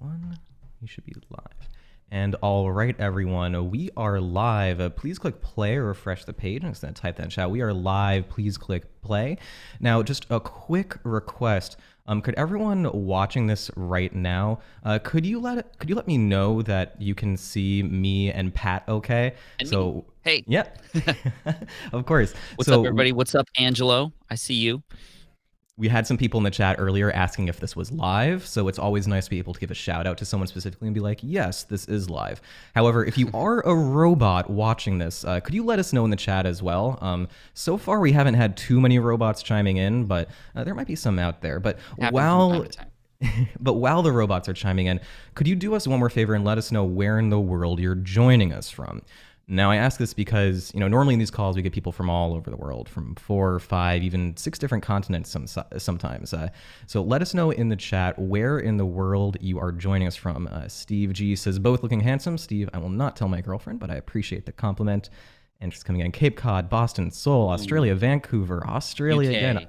one. You should be live. And all right, everyone, we are live. Please click play or refresh the page. I'm just going to type that in chat. We are live. Please click play. Now, just a quick request. Could everyone watching this right now, could you let me know that you can see me and Pat okay? And so me. Hey. Yeah, of course. What's up, everybody? What's up, Angelo? I see you. We had some people in the chat earlier asking if this was live, so it's always nice to be able to give a shout out to someone specifically and be like, yes, this is live. However, if you are a robot watching this, could you let us know in the chat as well? So far, we haven't had too many robots chiming in, but there might be some out there. But while the robots are chiming in, could you do us one more favor and let us know where in the world you're joining us from? Now, I ask this because, normally in these calls, we get people from all over the world, from 4 or 5, even 6 different continents sometimes. So let us know in the chat where in the world you are joining us from. Steve G says, both looking handsome. Steve, I will not tell my girlfriend, but I appreciate the compliment. And she's coming in. Cape Cod, Boston, Seoul, Australia, Vancouver, Australia UK, again.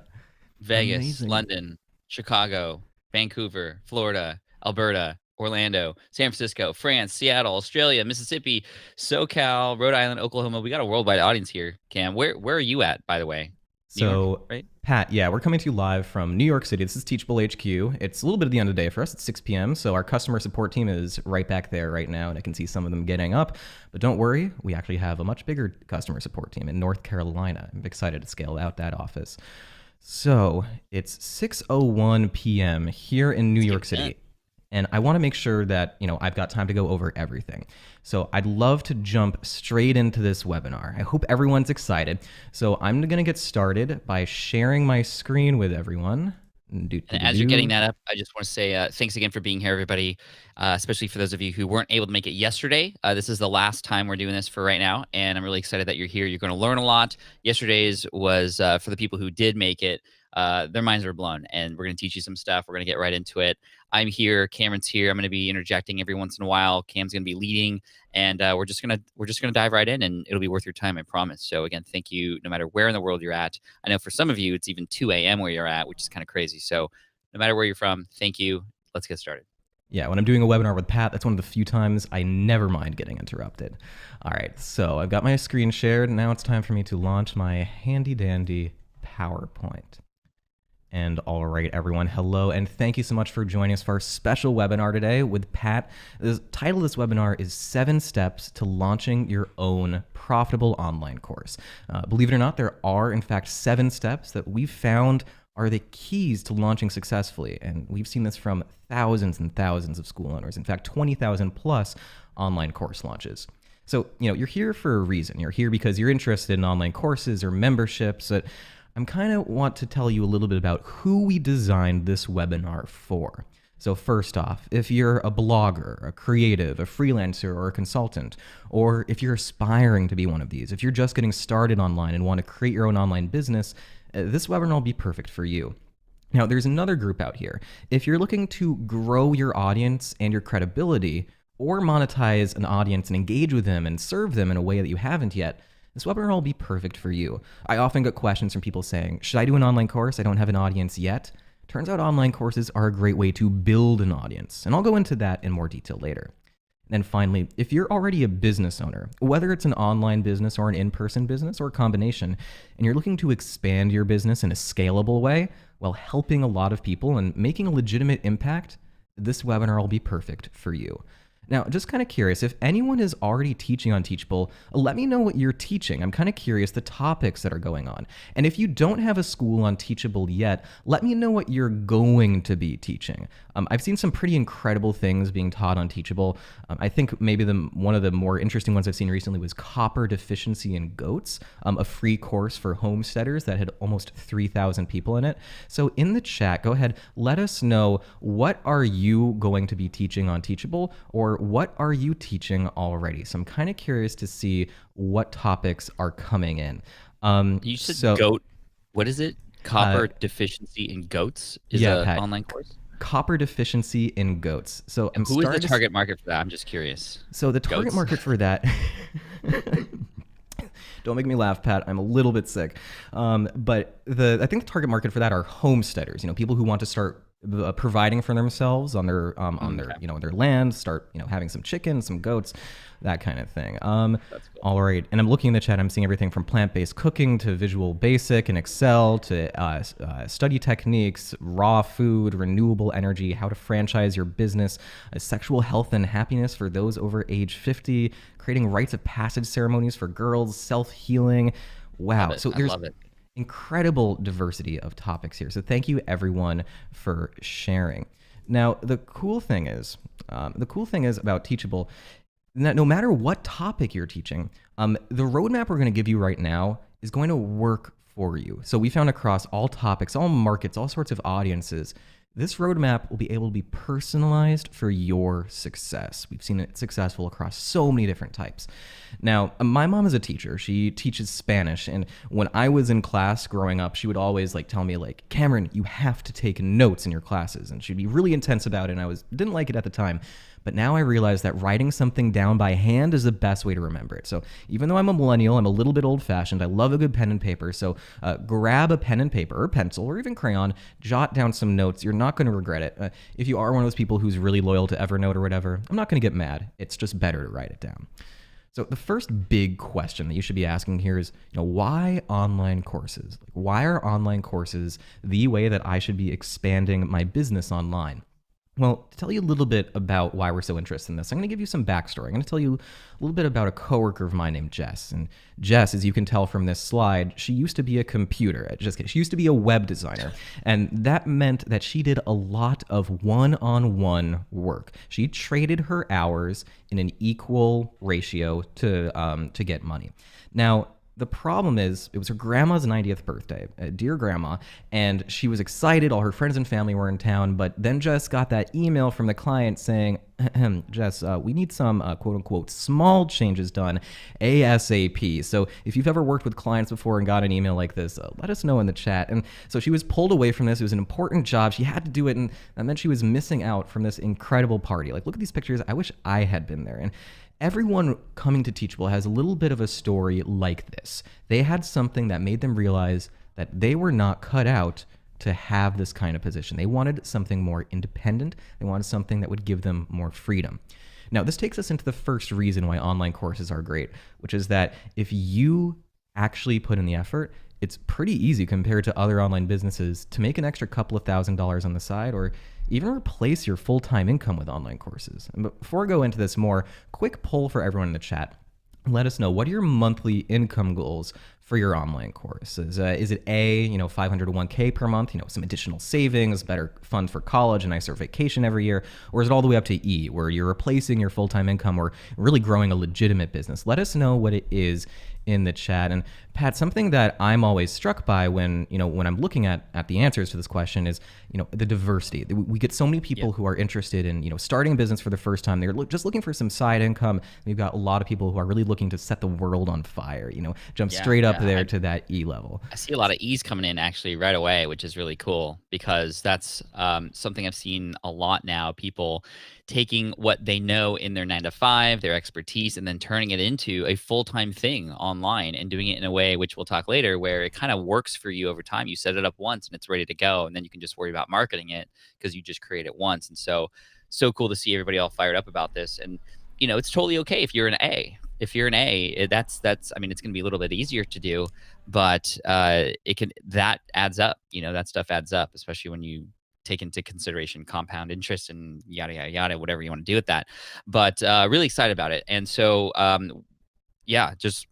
Vegas, Amazing. London, Chicago, Vancouver, Florida, Alberta, Orlando, San Francisco, France, Seattle, Australia, Mississippi, SoCal, Rhode Island, Oklahoma. We got a worldwide audience here, Cam. Where are you at, by the way? New York, right? Pat, yeah, we're coming to you live from New York City. This is Teachable HQ. It's a little bit of the end of the day for us. It's 6 p.m., so our customer support team is right back there right now, and I can see some of them getting up. But don't worry, we actually have a much bigger customer support team in North Carolina. I'm excited to scale out that office. So it's 6:01 p.m. here in New York City. And I want to make sure that, I've got time to go over everything. So I'd love to jump straight into this webinar. I hope everyone's excited. So I'm going to get started by sharing my screen with everyone. And as you're getting that up, I just want to say thanks again for being here, everybody, especially for those of you who weren't able to make it yesterday. This is the last time we're doing this for right now, and I'm really excited that you're here. You're going to learn a lot. Yesterday's was for the people who did make it. Their minds are blown, and we're going to teach you some stuff. We're going to get right into it. I'm here. Cameron's here. I'm going to be interjecting every once in a while. Cam's going to be leading, and we're just gonna dive right in, and it'll be worth your time, I promise. So again, thank you. No matter where in the world you're at, I know for some of you it's even 2 a.m. where you're at, which is kind of crazy. So no matter where you're from, thank you. Let's get started. Yeah, when I'm doing a webinar with Pat, that's one of the few times I never mind getting interrupted. All right, so I've got my screen shared. Now it's time for me to launch my handy dandy PowerPoint. And all right, everyone, hello, and thank you so much for joining us for our special webinar today with Pat. The title of this webinar is 7 Steps to Launching Your Own Profitable Online Course. Believe it or not, there are, in fact, 7 steps that we've found are the keys to launching successfully. And we've seen this from thousands and thousands of school owners, in fact, 20,000 plus online course launches. So, you're here for a reason. You're here because you're interested in online courses or memberships. I'm kind of want to tell you a little bit about who we designed this webinar for. So first off, if you're a blogger, a creative, a freelancer, or a consultant, or if you're aspiring to be one of these, if you're just getting started online and want to create your own online business, this webinar will be perfect for you. Now, there's another group out here. If you're looking to grow your audience and your credibility, or monetize an audience and engage with them and serve them in a way that you haven't yet, this webinar will be perfect for you. I often get questions from people saying, should I do an online course? I don't have an audience yet. Turns out online courses are a great way to build an audience, and I'll go into that in more detail later. And finally, if you're already a business owner, whether it's an online business or an in-person business or a combination, and you're looking to expand your business in a scalable way while helping a lot of people and making a legitimate impact, this webinar will be perfect for you. Now, just kind of curious, if anyone is already teaching on Teachable, let me know what you're teaching. I'm kind of curious the topics that are going on. And if you don't have a school on Teachable yet, let me know what you're going to be teaching. I've seen some pretty incredible things being taught on Teachable. I think maybe one of the more interesting ones I've seen recently was copper deficiency in goats, a free course for homesteaders that had almost 3,000 people in it. So in the chat, go ahead, let us know, what are you going to be teaching on Teachable, or what are you teaching already? So I'm kind of curious to see what topics are coming in. You said goat. What is it? Copper deficiency in goats is an online course? Copper deficiency in goats. So who is the target market for that? I'm just curious. So the target market for that... Don't make me laugh, Pat. I'm a little bit sick. But I think the target market for that are homesteaders, people who want to start providing for themselves on their Okay. their land, start having some chickens, some goats, that kind of thing. That's cool. All right, and I'm looking in the chat. I'm seeing everything from plant-based cooking to Visual Basic and Excel to study techniques, raw food, renewable energy, how to franchise your business, sexual health and happiness for those over age 50, creating rites of passage ceremonies for girls, self-healing. Wow. So I there's love it. incredible diversity of topics here. So thank you everyone for sharing. Now, the cool thing is about Teachable, that no matter what topic you're teaching, the roadmap we're going to give you right now is going to work for you. So we found across all topics, all markets, all sorts of audiences, this roadmap will be able to be personalized for your success. We've seen it successful across so many different types. Now, my mom is a teacher. She teaches Spanish, and when I was in class growing up, she would always tell me Cameron, you have to take notes in your classes, and she'd be really intense about it, and I didn't like it at the time. But now I realize that writing something down by hand is the best way to remember it. So even though I'm a millennial, I'm a little bit old-fashioned. I love a good pen and paper. So grab a pen and paper or pencil or even crayon, jot down some notes. You're not going to regret it. If you are one of those people who's really loyal to Evernote or whatever, I'm not going to get mad. It's just better to write it down. So the first big question that you should be asking here is, why online courses? Why are online courses the way that I should be expanding my business online? Well, to tell you a little bit about why we're so interested in this, I'm going to give you some backstory. I'm going to tell you a little bit about a coworker of mine named Jess. And Jess, as you can tell from this slide, she used to be a computer. Just kidding. She used to be a web designer. And that meant that she did a lot of one-on-one work. She traded her hours in an equal ratio to get money. Now, the problem is, it was her grandma's 90th birthday, dear grandma, and she was excited. All her friends and family were in town, but then Jess got that email from the client saying, Jess, we need some quote unquote small changes done ASAP. So if you've ever worked with clients before and got an email like this, let us know in the chat. And so she was pulled away from this. It was an important job. She had to do it, and that meant she was missing out from this incredible party. Look at these pictures. I wish I had been there. And everyone coming to Teachable has a little bit of a story like this. They had something that made them realize that they were not cut out to have this kind of position. They wanted something more independent. They wanted something that would give them more freedom. Now, this takes us into the first reason why online courses are great, which is that if you actually put in the effort, it's pretty easy compared to other online businesses to make an extra couple of $1,000s on the side, or even replace your full-time income with online courses. And before I go into this more, quick poll for everyone in the chat. Let us know, what are your monthly income goals for your online course? Is it A, 500 to 1K per month, some additional savings, better fund for college, a nicer vacation every year, or is it all the way up to E, where you're replacing your full-time income or really growing a legitimate business? Let us know what it is in the chat. And Pat, something that I'm always struck by when I'm looking at the answers to this question is, the diversity. We get so many people who are interested in, starting a business for the first time. They're just looking for some side income. We've got a lot of people who are really looking to set the world on fire, jump straight up there to that E level. I see a lot of E's coming in actually right away, which is really cool, because that's something I've seen a lot now. People taking what they know in their 9-to-5, their expertise, and then turning it into a full-time thing online and doing it in a way, which we'll talk later, where it kind of works for you over time. You set it up once and it's ready to go, and then you can just worry about marketing it because you just create it once. And so cool to see everybody all fired up about this. And it's totally okay if you're an A. If you're an A, that's I mean, it's going to be a little bit easier to do, but that adds up. That stuff adds up, especially when you take into consideration compound interest and yada yada yada, whatever you want to do with that. But really excited about it. And so just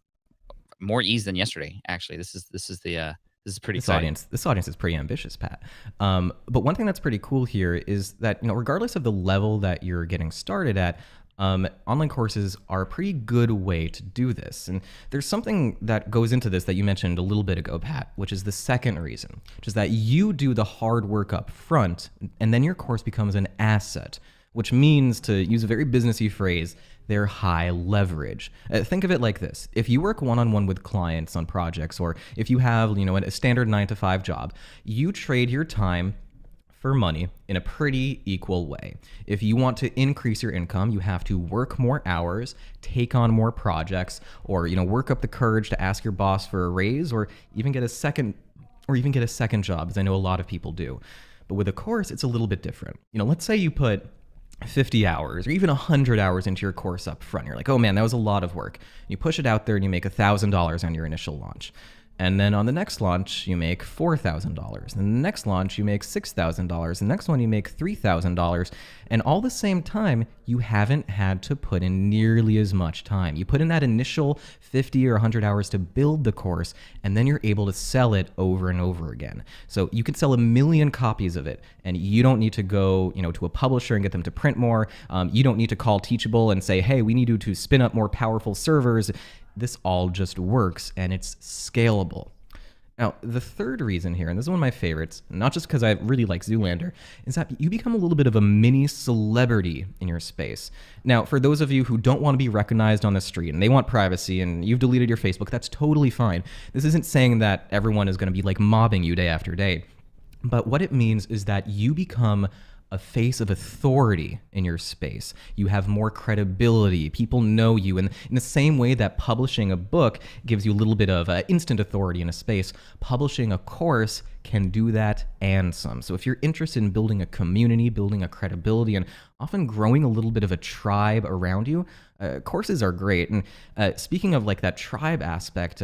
more ease than yesterday. Actually, this is pretty exciting. This audience is pretty ambitious, Pat. But one thing that's pretty cool here is that regardless of the level that you're getting started at, online courses are a pretty good way to do this. And there's something that goes into this that you mentioned a little bit ago, Pat, which is the second reason, which is that you do the hard work up front, and then your course becomes an asset, which means, to use a very businessy phrase, they're high leverage. Think of it like this. If you work one-on-one with clients on projects, or if you have a standard 9-to-5 job, you trade your time for money in a pretty equal way. If you want to increase your income, you have to work more hours, take on more projects, or work up the courage to ask your boss for a raise, or even get a second job, as I know a lot of people do. But with a course, it's a little bit different. Let's say you put 50 hours or even 100 hours into your course up front. You're like, oh man, that was a lot of work. You push it out there and you make $1,000 on your initial launch. And then on the next launch, you make $4,000. And the next launch, you make $6,000. The next one, you make $3,000. And all the same time, you haven't had to put in nearly as much time. You put in that initial 50 or 100 hours to build the course, and then you're able to sell it over and over again. So you can sell 1 million copies of it, and you don't need to go, to a publisher and get them to print more. You don't need to call Teachable and say, hey, we need you to spin up more powerful servers. This all just works, and it's scalable. Now, the third reason here, and this is one of my favorites, not just because I really like Zoolander, is that you become a little bit of a mini celebrity in your space. Now, for those of you who don't want to be recognized on the street and they want privacy and you've deleted your Facebook, that's totally fine. This isn't saying that everyone is going to be like mobbing you day after day. But what it means is that you become a face of authority in your space. You have more credibility. People know you. And in the same way that publishing a book gives you a little bit of instant authority in a space, publishing a course can do that and some. So if you're interested in building a community, building a credibility, and often growing a little bit of a tribe around you, courses are great. And speaking of like that tribe aspect,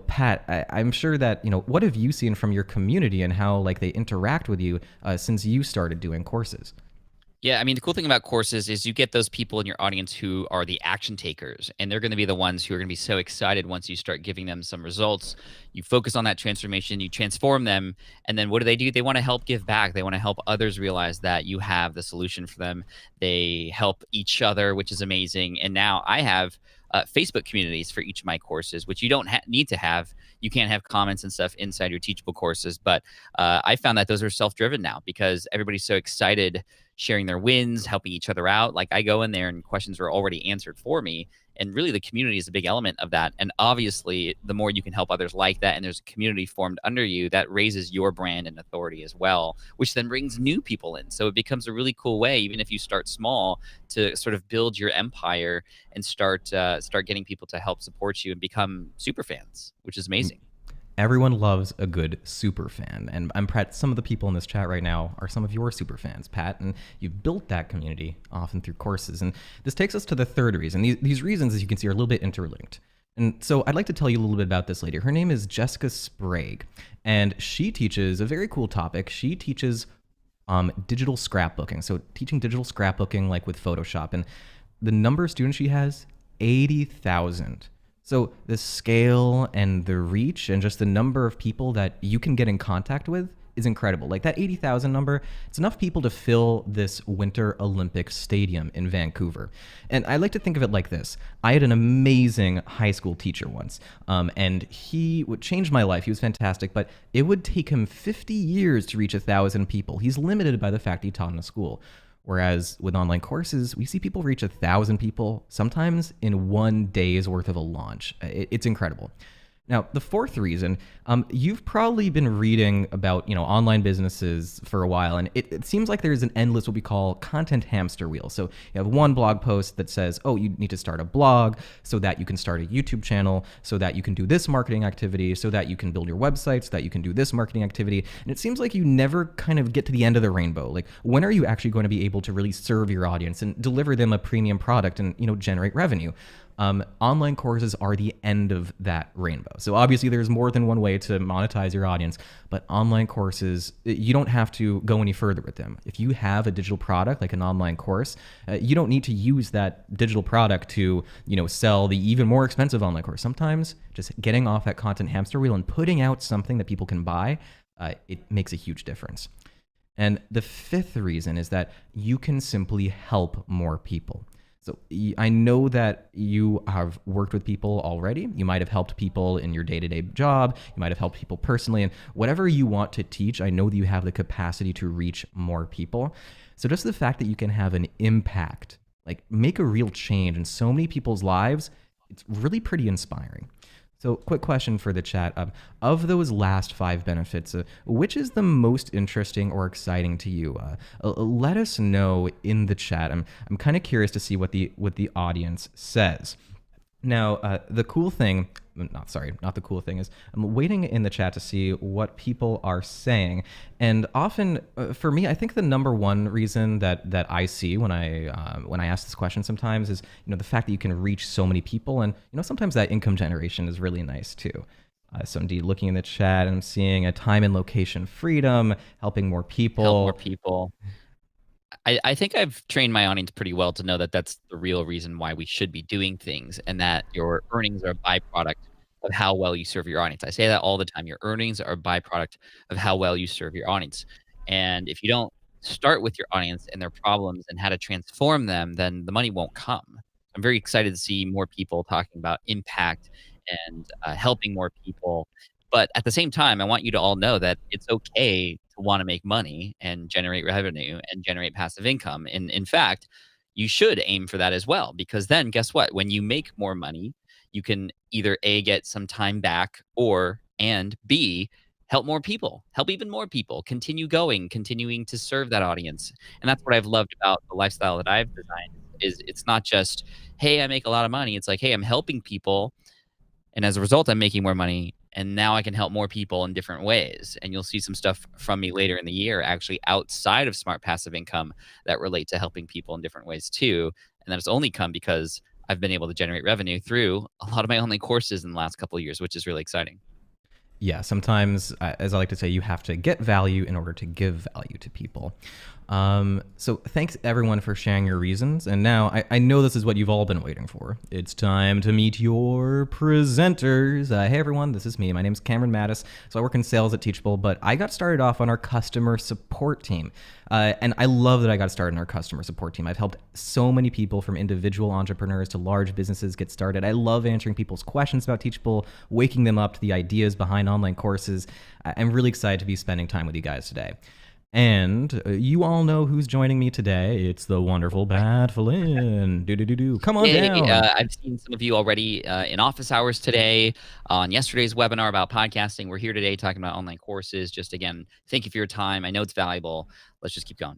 Pat, I'm sure that, what have you seen from your community and how like they interact with you since you started doing courses? Yeah, I mean, the cool thing about courses is you get those people in your audience who are the action takers, and they're going to be the ones who are going to be so excited once you start giving them some results. You focus on that transformation, you transform them, and then what do? They want to help give back. They want to help others realize that you have the solution for them. They help each other, which is amazing. And now I have Facebook communities for each of my courses, which you don't need to have. You can't have comments and stuff inside your Teachable courses, but I found that those are self-driven now because everybody's so excited sharing their wins, helping each other out. Like I go in there and questions are already answered for me. And really the community is a big element of that. And obviously the more you can help others like that and there's a community formed under you, that raises your brand and authority as well, which then brings new people in. So it becomes a really cool way, even if you start small, to sort of build your empire and start getting people to help support you and become super fans, which is amazing. Everyone loves a good super fan, and I'm Pat. Some of the people in this chat right now are some of your super fans, Pat, and you've built that community often through courses. And this takes us to the third reason. These reasons, as you can see, are a little bit interlinked. And so I'd like to tell you a little bit about this lady. Her name is Jessica Sprague, and she teaches a very cool topic. She teaches digital scrapbooking, so teaching digital scrapbooking like with Photoshop. And the number of students she has, 80,000. So the scale and the reach and just the number of people that you can get in contact with is incredible. Like that 80,000 number, it's enough people to fill this Winter Olympics stadium in Vancouver. And I like to think of it like this. I had an amazing high school teacher once, and he would change my life. He was fantastic, but it would take him 50 years to reach 1,000 people. He's limited by the fact he taught in a school. Whereas with online courses, we see people reach 1,000 people, sometimes in 1 day's worth of a launch. It's incredible. Now, the fourth reason, you've probably been reading about online businesses for a while, and it seems like there's an endless what we call content hamster wheel. So you have one blog post that says, oh, you need to start a blog so that you can start a YouTube channel, so that you can do this marketing activity, so that you can build your website, so that you can do this marketing activity. And it seems like you never kind of get to the end of the rainbow. Like, when are you actually going to be able to really serve your audience and deliver them a premium product and generate revenue? Online courses are the end of that rainbow. So obviously there's more than one way to monetize your audience, but online courses, you don't have to go any further with them. If you have a digital product like an online course, you don't need to use that digital product to, sell the even more expensive online course. Sometimes just getting off that content hamster wheel and putting out something that people can buy, it makes a huge difference. And the fifth reason is that you can simply help more people. So I know that you have worked with people already. You might have helped people in your day-to-day job. You might have helped people personally. And whatever you want to teach, I know that you have the capacity to reach more people. So just the fact that you can have an impact, like make a real change in so many people's lives, it's really pretty inspiring. So quick question for the chat. Of those last 5 benefits, which is the most interesting or exciting to you? Let us know in the chat. I'm kind of curious to see what the audience says. Now, the cool thing, not the cool thing is I'm waiting in the chat to see what people are saying. And often, for me, I think the number one reason that I see when I ask this question sometimes is, the fact that you can reach so many people. And, sometimes that income generation is really nice too. So indeed, looking in the chat, I'm seeing a time and location freedom, helping more people. Help more people. I think I've trained my audience pretty well to know that that's the real reason why we should be doing things, and that your earnings are a byproduct of how well you serve your audience. I say that all the time. Your earnings are a byproduct of how well you serve your audience. And if you don't start with your audience and their problems and how to transform them, then the money won't come. I'm very excited to see more people talking about impact and helping more people. But at the same time, I want you to all know that it's okay to want to make money and generate revenue and generate passive income. And in fact, you should aim for that as well, because then guess what? When you make more money, you can either A, get some time back, and B, help more people, help even more people, continue going, continuing to serve that audience. And that's what I've loved about the lifestyle that I've designed is it's not just, hey, I make a lot of money. It's like, hey, I'm helping people. And as a result, I'm making more money. And now I can help more people in different ways. And you'll see some stuff from me later in the year, actually outside of smart passive income that relate to helping people in different ways too. And that has only come because I've been able to generate revenue through a lot of my online courses in the last couple of years, which is really exciting. Yeah, sometimes, as I like to say, you have to get value in order to give value to people. So thanks everyone for sharing your reasons. And now I know this is what you've all been waiting for. It's time to meet your presenters. Hey everyone, this is me. My name's Cameron Mattis. So I work in sales at Teachable, but I got started off on our customer support team. And I love that I got started in our customer support team. I've helped so many people, from individual entrepreneurs to large businesses, get started. I love answering people's questions about Teachable, waking them up to the ideas behind online courses. I'm really excited to be spending time with you guys today. And you all know who's joining me today. It's the wonderful Pat Flynn. Come on down. I've seen some of you already in office hours today on yesterday's webinar about podcasting. We're here today talking about online courses. Just again, thank you for your time. I know it's valuable. Let's just keep going.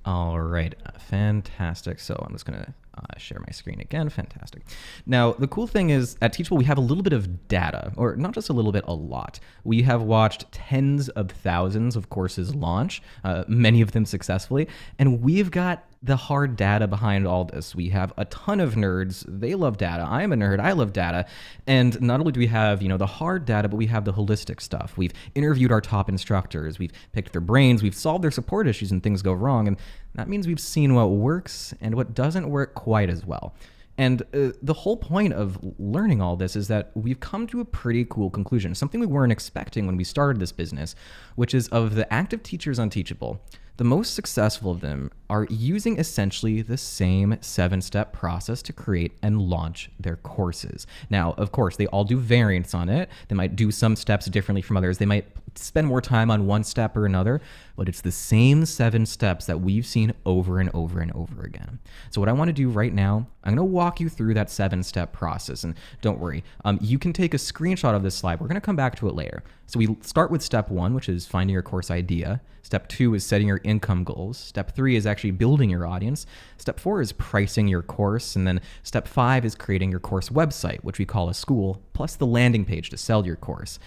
All right, fantastic. So I'm just gonna share my screen again. Fantastic. Now, the cool thing is at Teachable, we have a little bit of data, or not just a little bit, a lot. We have watched tens of thousands of courses launch, many of them successfully, and we've got the hard data behind all this. We have a ton of nerds. They love data. I am a nerd. I love data. And not only do we have, the hard data, but we have the holistic stuff. We've interviewed our top instructors. We've picked their brains. We've solved their support issues and things go wrong. And that means we've seen what works and what doesn't work quite as well. And the whole point of learning all this is that we've come to a pretty cool conclusion, something we weren't expecting when we started this business, which is of the active teachers on Teachable, the most successful of them are using essentially the same 7-step process to create and launch their courses. Now, of course, they all do variants on it. They might do some steps differently from others. They might spend more time on one step or another, but it's the same 7 steps that we've seen over and over and over again. So what I want to do right now, I'm going to walk you through that 7-step process. And don't worry, you can take a screenshot of this slide. We're going to come back to it later. So we start with step 1, which is finding your course idea. Step 2 is setting your income goals. Step 3 is actually building your audience. Step 4 is pricing your course. And then step 5 is creating your course website, which we call a school, plus the landing page to sell your course.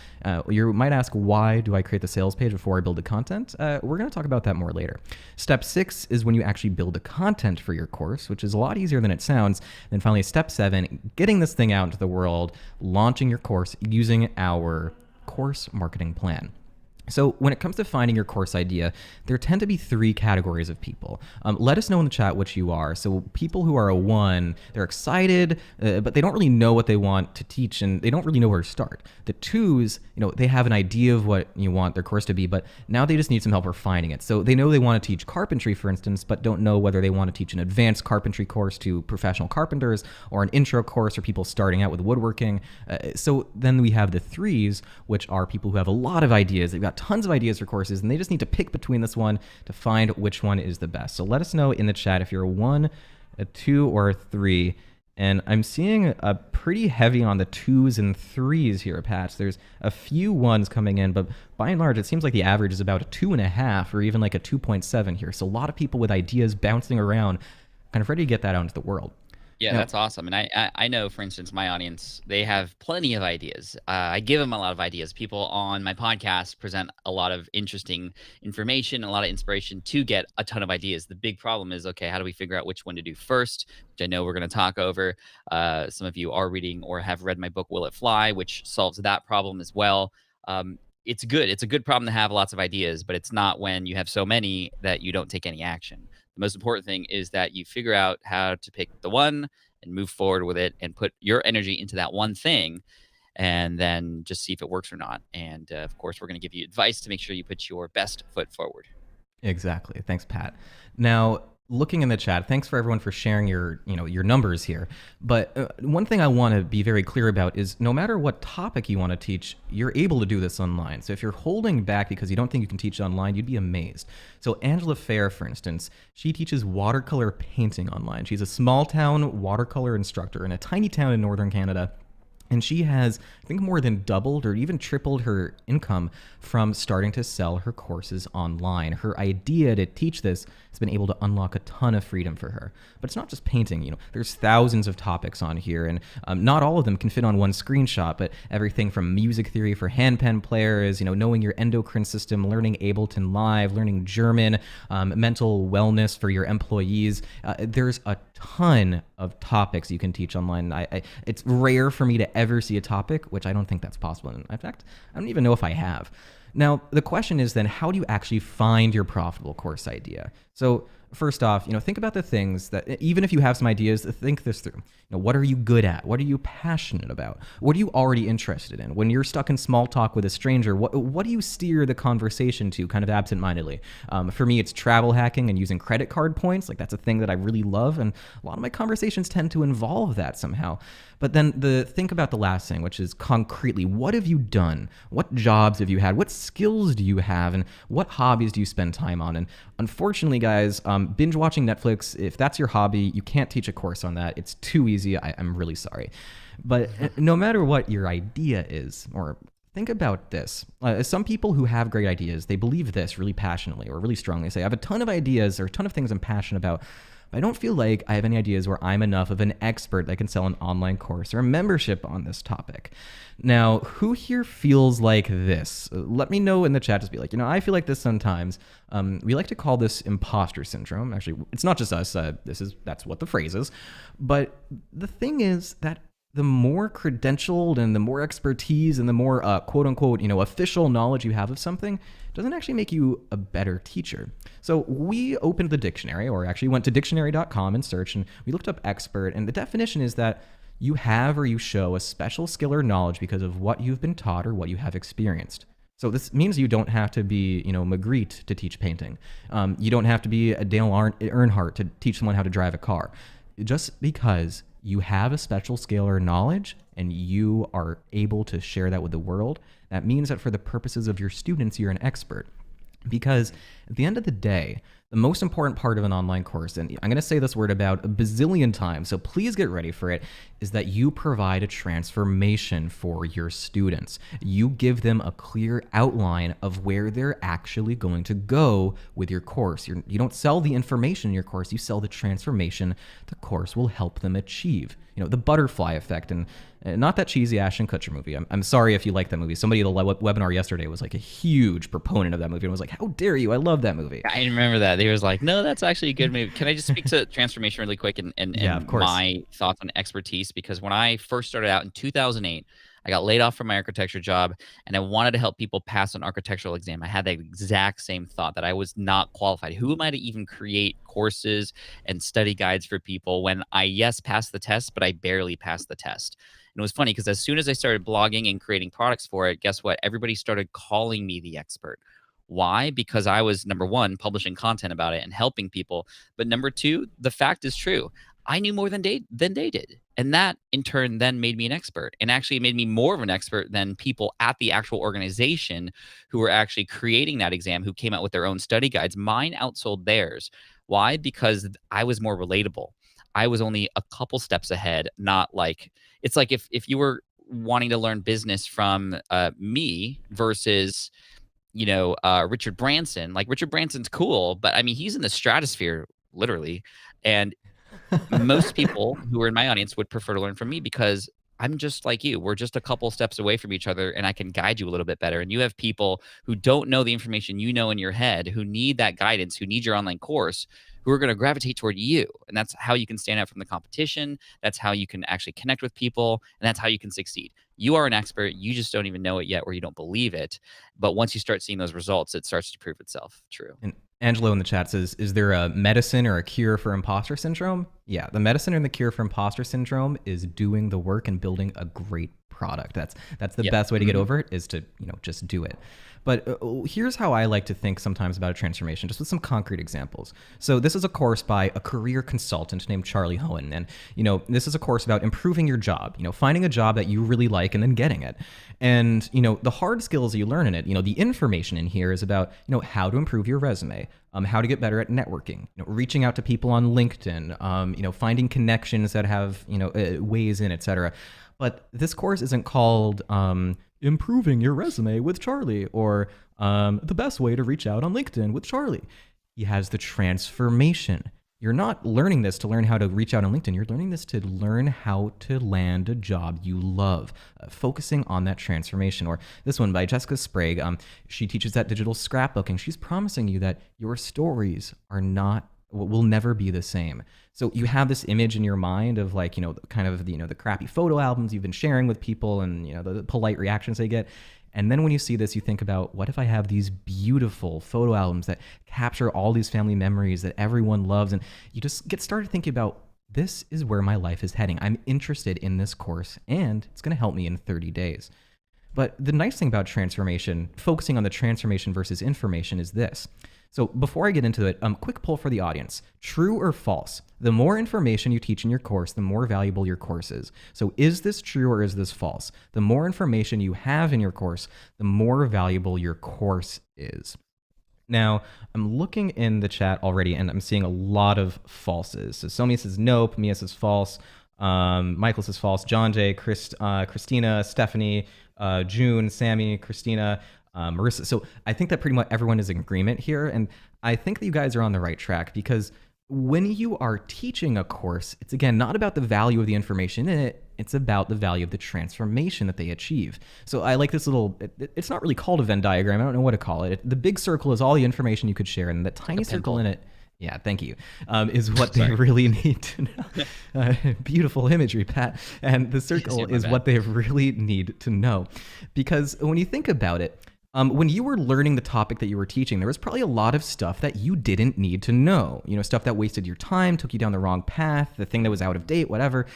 You might ask, why do I create the sales page before I build the content? We're going to talk about that more later. Step 6 is when you actually build the content for your course, which is a lot easier than it sounds. Then finally, step 7, getting this thing out into the world, launching your course using our course marketing plan. So when it comes to finding your course idea, there tend to be 3 categories of people. Let us know in the chat which you are. So people who are a 1, they're excited, but they don't really know what they want to teach, and they don't really know where to start. The 2s, they have an idea of what you want their course to be, but now they just need some help refining it. So they know they want to teach carpentry, for instance, but don't know whether they want to teach an advanced carpentry course to professional carpenters or an intro course for people starting out with woodworking. So then we have the 3s, which are people who have a lot of ideas. They've got tons of ideas for courses, and they just need to pick between this one to find which one is the best. So let us know in the chat if you're a 1, a 2, or a 3. And I'm seeing a pretty heavy on the 2s and 3s here, Pat. There's a few 1s coming in, but by and large, it seems like the average is about a 2.5 or even like a 2.7 here. So a lot of people with ideas bouncing around, kind of ready to get that out into the world. Yeah, Now, that's awesome. And I know, for instance, my audience, they have plenty of ideas. I give them a lot of ideas. People on my podcast present a lot of interesting information, a lot of inspiration to get a ton of ideas. The big problem is, okay, how do we figure out which one to do first? Which I know we're going to talk over. Some of you are reading or have read my book, Will It Fly, which solves that problem as well. It's good. It's a good problem to have lots of ideas, but it's not when you have so many that you don't take any action. The most important thing is that you figure out how to pick the one and move forward with it and put your energy into that one thing and then just see if it works or not. And of course, we're going to give you advice to make sure you put your best foot forward. exactly. Thanks, Pat. Now, looking in the chat, thanks for everyone for sharing your numbers here. But one thing I want to be very clear about is no matter what topic you want to teach, you're able to do this online. So if you're holding back because you don't think you can teach online, you'd be amazed. So Angela Fair, for instance, she teaches watercolor painting online. She's a small town watercolor instructor in a tiny town in northern Canada. And she has, I think, more than doubled or even tripled her income from starting to sell her courses online. Her idea to teach this has been able to unlock a ton of freedom for her. But it's not just painting. There's thousands of topics on here, and not all of them can fit on one screenshot. But everything from music theory for handpan players, knowing your endocrine system, learning Ableton Live, learning German, mental wellness for your employees. There's a ton of topics you can teach online. It's rare for me to ever see a topic, which I don't think that's possible. In fact, I don't even know if I have. Now, the question is then, how do you actually find your profitable course idea? So first off, think about the things that, even if you have some ideas, think this through. What are you good at? What are you passionate about? What are you already interested in? When you're stuck in small talk with a stranger, what do you steer the conversation to kind of absentmindedly? For me, it's travel hacking and using credit card points. Like, that's a thing that I really love, and a lot of my conversations tend to involve that somehow. But then think about the last thing, which is concretely, what have you done? What jobs have you had? What skills do you have? And what hobbies do you spend time on? And unfortunately, guys, binge watching Netflix, if that's your hobby, you can't teach a course on that. It's too easy. I'm really sorry. But no matter what your idea is, or think about this. Some people who have great ideas, they believe this really passionately or really strongly. They say, I have a ton of ideas or a ton of things I'm passionate about, but I don't feel like I have any ideas where I'm enough of an expert that can sell an online course or a membership on this topic. Now, who here feels like this? Let me know in the chat. Just be like, I feel like this sometimes. We like to call this imposter syndrome. Actually, it's not just us. That's what the phrase is. But the thing is that the more credentialed and the more expertise and the more quote unquote, official knowledge you have of something doesn't actually make you a better teacher. So we opened the dictionary, or actually went to dictionary.com and searched, and we looked up expert, and the definition is that you have or you show a special skill or knowledge because of what you've been taught or what you have experienced. So this means you don't have to be, Magritte to teach painting. You don't have to be a Dale Earnhardt to teach someone how to drive a car. Just because you have a special skill or knowledge and you are able to share that with the world, that means that for the purposes of your students, you're an expert. Because at the end of the day, the most important part of an online course, and I'm going to say this word about a bazillion times, so please get ready for it, is that you provide a transformation for your students. You give them a clear outline of where they're actually going to go with your course. You don't sell the information in your course, you sell the transformation the course will help them achieve. The butterfly effect, and not that cheesy Ashton Kutcher movie. I'm sorry if you like that movie. Somebody at the webinar yesterday was like a huge proponent of that movie and was like, how dare you? I love that movie. I remember that. He was like, no, that's actually a good movie. Can I just speak to transformation really quick and Yeah, of course. my thoughts on expertise? Because when I first started out in 2008, I got laid off from my architecture job, and I wanted to help people pass an architectural exam. I had the exact same thought that I was not qualified. Who am I to even create courses and study guides for people when I, yes, passed the test, but I barely passed the test? And it was funny because as soon as I started blogging and creating products for it, guess what? Everybody started calling me the expert. Why? Because I was, number one, publishing content about it and helping people. But number two, the fact is true. I knew more than they did. And that, in turn, then made me an expert, and actually made me more of an expert than people at the actual organization who were actually creating that exam, who came out with their own study guides. Mine outsold theirs. Why? Because I was more relatable. I was only a couple steps ahead, not like, it's like if you were wanting to learn business from me versus Richard Branson. Like, Richard Branson's cool, but I mean, he's in the stratosphere, literally. And Most people who are in my audience would prefer to learn from me because I'm just like you. We're just a couple steps away from each other, and I can guide you a little bit better. And you have people who don't know the information you know in your head, who need that guidance, who need your online course, who are going to gravitate toward you. And that's how you can stand out from the competition. That's how you can actually connect with people, and that's how you can succeed. You are an expert. You just don't even know it yet, or you don't believe it. But once you start seeing those results, it starts to prove itself true. And Angelo in the chat says, is there a medicine or a cure for imposter syndrome? Yeah, the medicine and the cure for imposter syndrome is doing the work and building a great product. That's the best way to get over it, is to, just do it. But here's how I like to think sometimes about a transformation, just with some concrete examples. So this is a course by a career consultant named Charlie Hohen. And, this is a course about improving your job, finding a job that you really like and then getting it. And, the hard skills you learn in it, the information in here is about, how to improve your resume, how to get better at networking, reaching out to people on LinkedIn, finding connections that have, ways in, etc. But this course isn't called Improving Your Resume with Charlie, or The Best Way to Reach Out on LinkedIn with Charlie. He has the transformation. You're not learning this to learn how to reach out on LinkedIn. You're learning this to learn how to land a job you love, focusing on that transformation. Or this one by Jessica Sprague. She teaches that digital scrapbooking. She's promising you that your stories will never be the same. So you have this image in your mind of like, kind of, the crappy photo albums you've been sharing with people and, the polite reactions they get. And then when you see this, you think about, what if I have these beautiful photo albums that capture all these family memories that everyone loves? And you just get started thinking about, this is where my life is heading. I'm interested in this course, and it's going to help me in 30 days. But the nice thing about transformation, focusing on the transformation versus information, is this. So before I get into it, quick poll for the audience. True or false? The more information you teach in your course, the more valuable your course is. So is this true or is this false? The more information you have in your course, the more valuable your course is. Now, I'm looking in the chat already, and I'm seeing a lot of falses. So Somi says nope, Mia says false, Michael says false, John J, Christina, Stephanie, June, Sammy, Christina, Marissa. So I think that pretty much everyone is in agreement here. And I think that you guys are on the right track, because when you are teaching a course, it's again not about the value of the information in it. It's about the value of the transformation that they achieve. So I like this little, it's not really called a Venn diagram. I don't know what to call it. The big circle is all the information you could share, and the tiny circle in it, yeah, thank you, is what they really need to know. Beautiful imagery, Pat. And the circle is what they really need to know. Because when you think about it, when you were learning the topic that you were teaching, there was probably a lot of stuff that you didn't need to know. Stuff that wasted your time, took you down the wrong path, the thing that was out of date, whatever.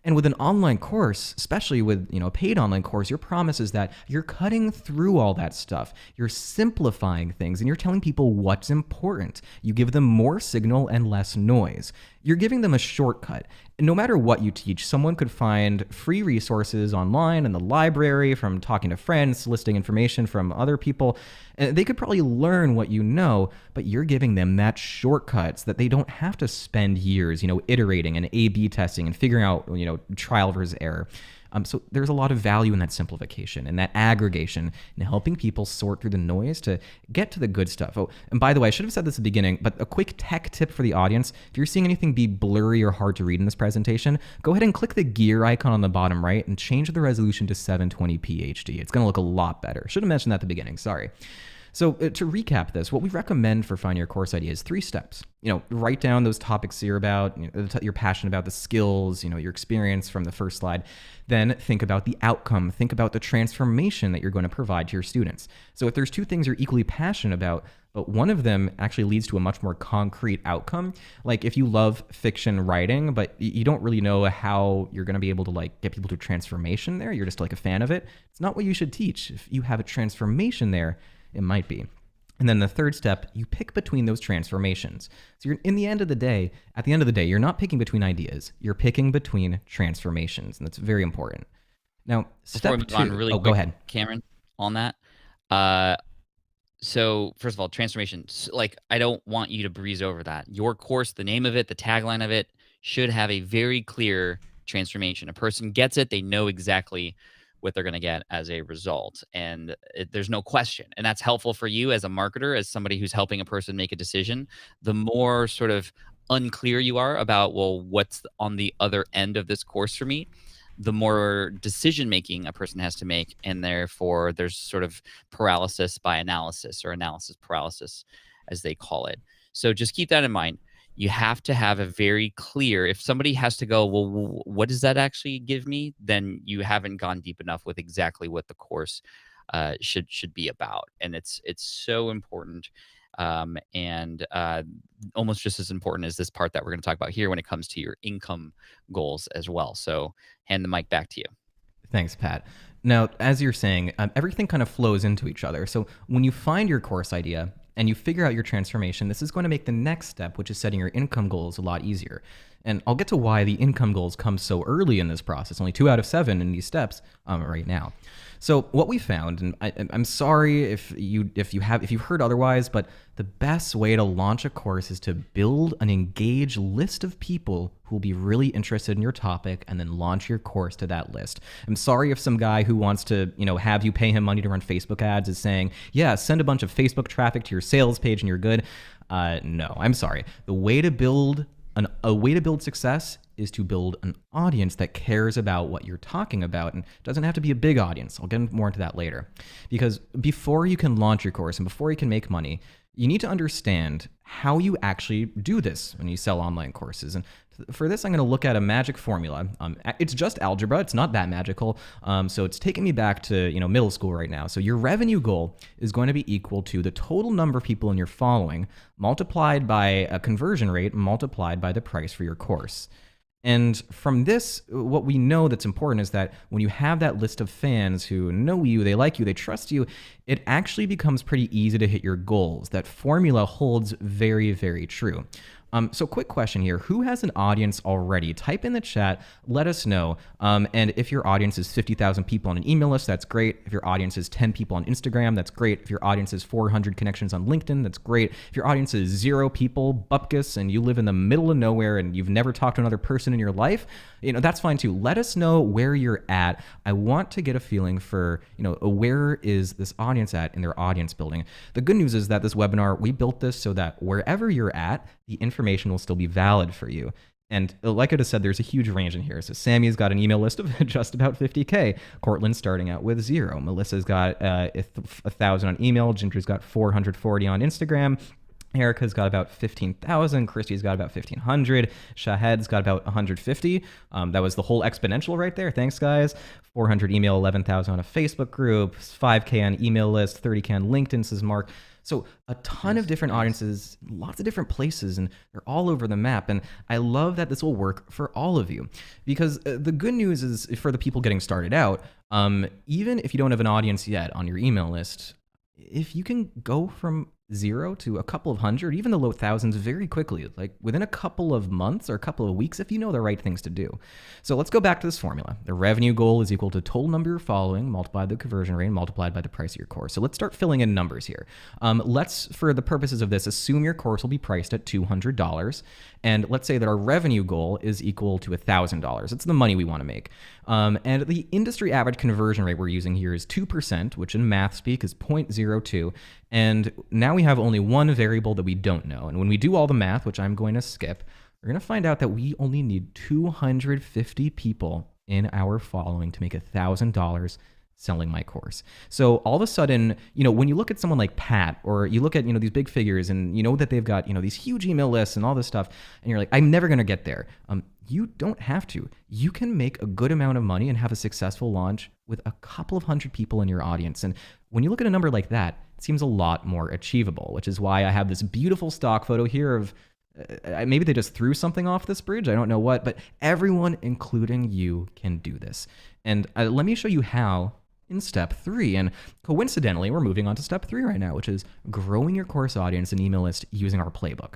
And with an online course, especially with a paid online course, your promise is that you're cutting through all that stuff. You're simplifying things, and you're telling people what's important. You give them more signal and less noise. You're giving them a shortcut. And no matter what you teach, someone could find free resources online in the library, from talking to friends, soliciting information from other people. And they could probably learn what you know, but you're giving them that shortcut so that they don't have to spend years, iterating and A/B testing and figuring out, trial versus error. So there's a lot of value in that simplification and that aggregation, and helping people sort through the noise to get to the good stuff. Oh, and by the way, I should have said this at the beginning, but a quick tech tip for the audience: if you're seeing anything be blurry or hard to read in this presentation, go ahead and click the gear icon on the bottom right and change the resolution to 720p HD. It's going to look a lot better. Should have mentioned that at the beginning. Sorry. So to recap this, what we recommend for finding your course idea is 3 steps. Write down those topics you're about, you're passionate about, the skills, your experience from the first slide. Then think about the outcome. Think about the transformation that you're going to provide to your students. So if there's 2 things you're equally passionate about, but one of them actually leads to a much more concrete outcome, like if you love fiction writing, but you don't really know how you're going to be able to get people to a transformation there, you're just a fan of it, it's not what you should teach. If you have a transformation there, it might be. And then the third step, you pick between those transformations. So at the end of the day, you're not picking between ideas, you're picking between transformations, and that's very important. Now, step 2. Go ahead, Cameron, on that. So first of all, transformation. I don't want you to breeze over that. Your course, the name of it, the tagline of it, should have a very clear transformation. A person gets it, they know exactly what they're going to get as a result. And there's no question. And that's helpful for you as a marketer, as somebody who's helping a person make a decision. The more sort of unclear you are about, well, what's on the other end of this course for me, the more decision making a person has to make. And therefore, there's sort of paralysis by analysis, or analysis paralysis, as they call it. So just keep that in mind. You have to have a very clear, if somebody has to go, well, what does that actually give me? Then you haven't gone deep enough with exactly what the course should be about. And it's so important, and almost just as important as this part that we're going to talk about here when it comes to your income goals as well. So hand the mic back to you. Thanks, Pat. Now, as you're saying, everything kind of flows into each other. So when you find your course idea and you figure out your transformation, this is going to make the next step, which is setting your income goals, a lot easier. And I'll get to why the income goals come so early in this process, only 2 out of 7 in these steps right now. So what we found, and I'm sorry if you've heard otherwise, but the best way to launch a course is to build an engaged list of people who will be really interested in your topic, and then launch your course to that list. I'm sorry if some guy who wants to, have you pay him money to run Facebook ads is saying, yeah, send a bunch of Facebook traffic to your sales page and you're good. No, I'm sorry. The way to build a way to build success is to build an audience that cares about what you're talking about, and it doesn't have to be a big audience. I'll get more into that later. Because before you can launch your course and before you can make money, you need to understand how you actually do this when you sell online courses. And for this, I'm going to look at a magic formula. It's just algebra. It's not that magical. So it's taking me back to middle school right now. So your revenue goal is going to be equal to the total number of people in your following multiplied by a conversion rate multiplied by the price for your course. And from this, what we know that's important is that when you have that list of fans who know you, they like you, they trust you, it actually becomes pretty easy to hit your goals. That formula holds very, very true. So quick question here. Who has an audience already? Type in the chat. Let us know. And if your audience is 50,000 people on an email list, that's great. If your audience is 10 people on Instagram, that's great. If your audience is 400 connections on LinkedIn, that's great. If your audience is 0 people, bupkis, and you live in the middle of nowhere and you've never talked to another person in your life, that's fine too. Let us know where you're at. I want to get a feeling for, where is this audience at in their audience building. The good news is that this webinar, we built this so that wherever you're at, the information will still be valid for you. And like I just said, there's a huge range in here. So Sammy's got an email list of just about 50K. Cortland's starting out with 0. Melissa's got 1,000 on email. Ginger's got 440 on Instagram. Erica's got about 15,000. Christy's got about 1,500. Shahed's got about 150. That was the whole exponential right there. Thanks, guys. 400 email, 11,000 on a Facebook group, 5K on email list, 30K on LinkedIn, says Mark. So a ton of different audiences, lots of different places, and they're all over the map. And I love that this will work for all of you, because the good news is for the people getting started out, even if you don't have an audience yet on your email list, if you can go from 0 to a couple of hundred, even the low thousands very quickly, like within a couple of months or a couple of weeks, if you know the right things to do. So let's go back to this formula. The revenue goal is equal to total number you're following multiplied by the conversion rate multiplied by the price of your course. So let's start filling in numbers here. Let's, for the purposes of this, assume your course will be priced at $200. And let's say that our revenue goal is equal to $1,000. It's the money we want to make. And the industry average conversion rate we're using here is 2%, which in math speak is 0.02. And now we have only one variable that we don't know. And when we do all the math, which I'm going to skip, we're going to find out that we only need 250 people in our following to make $1,000 selling my course. So all of a sudden, when you look at someone like Pat, or you look at, these big figures, and that they've got, these huge email lists and all this stuff, and you're like, I'm never going to get there. You don't have to. You can make a good amount of money and have a successful launch with a couple of hundred people in your audience. And when you look at a number like that, it seems a lot more achievable, which is why I have this beautiful stock photo here of maybe they just threw something off this bridge. I don't know what, but everyone, including you, can do this. And let me show you how in step 3. And coincidentally, we're moving on to step 3 right now, which is growing your course audience and email list using our playbook.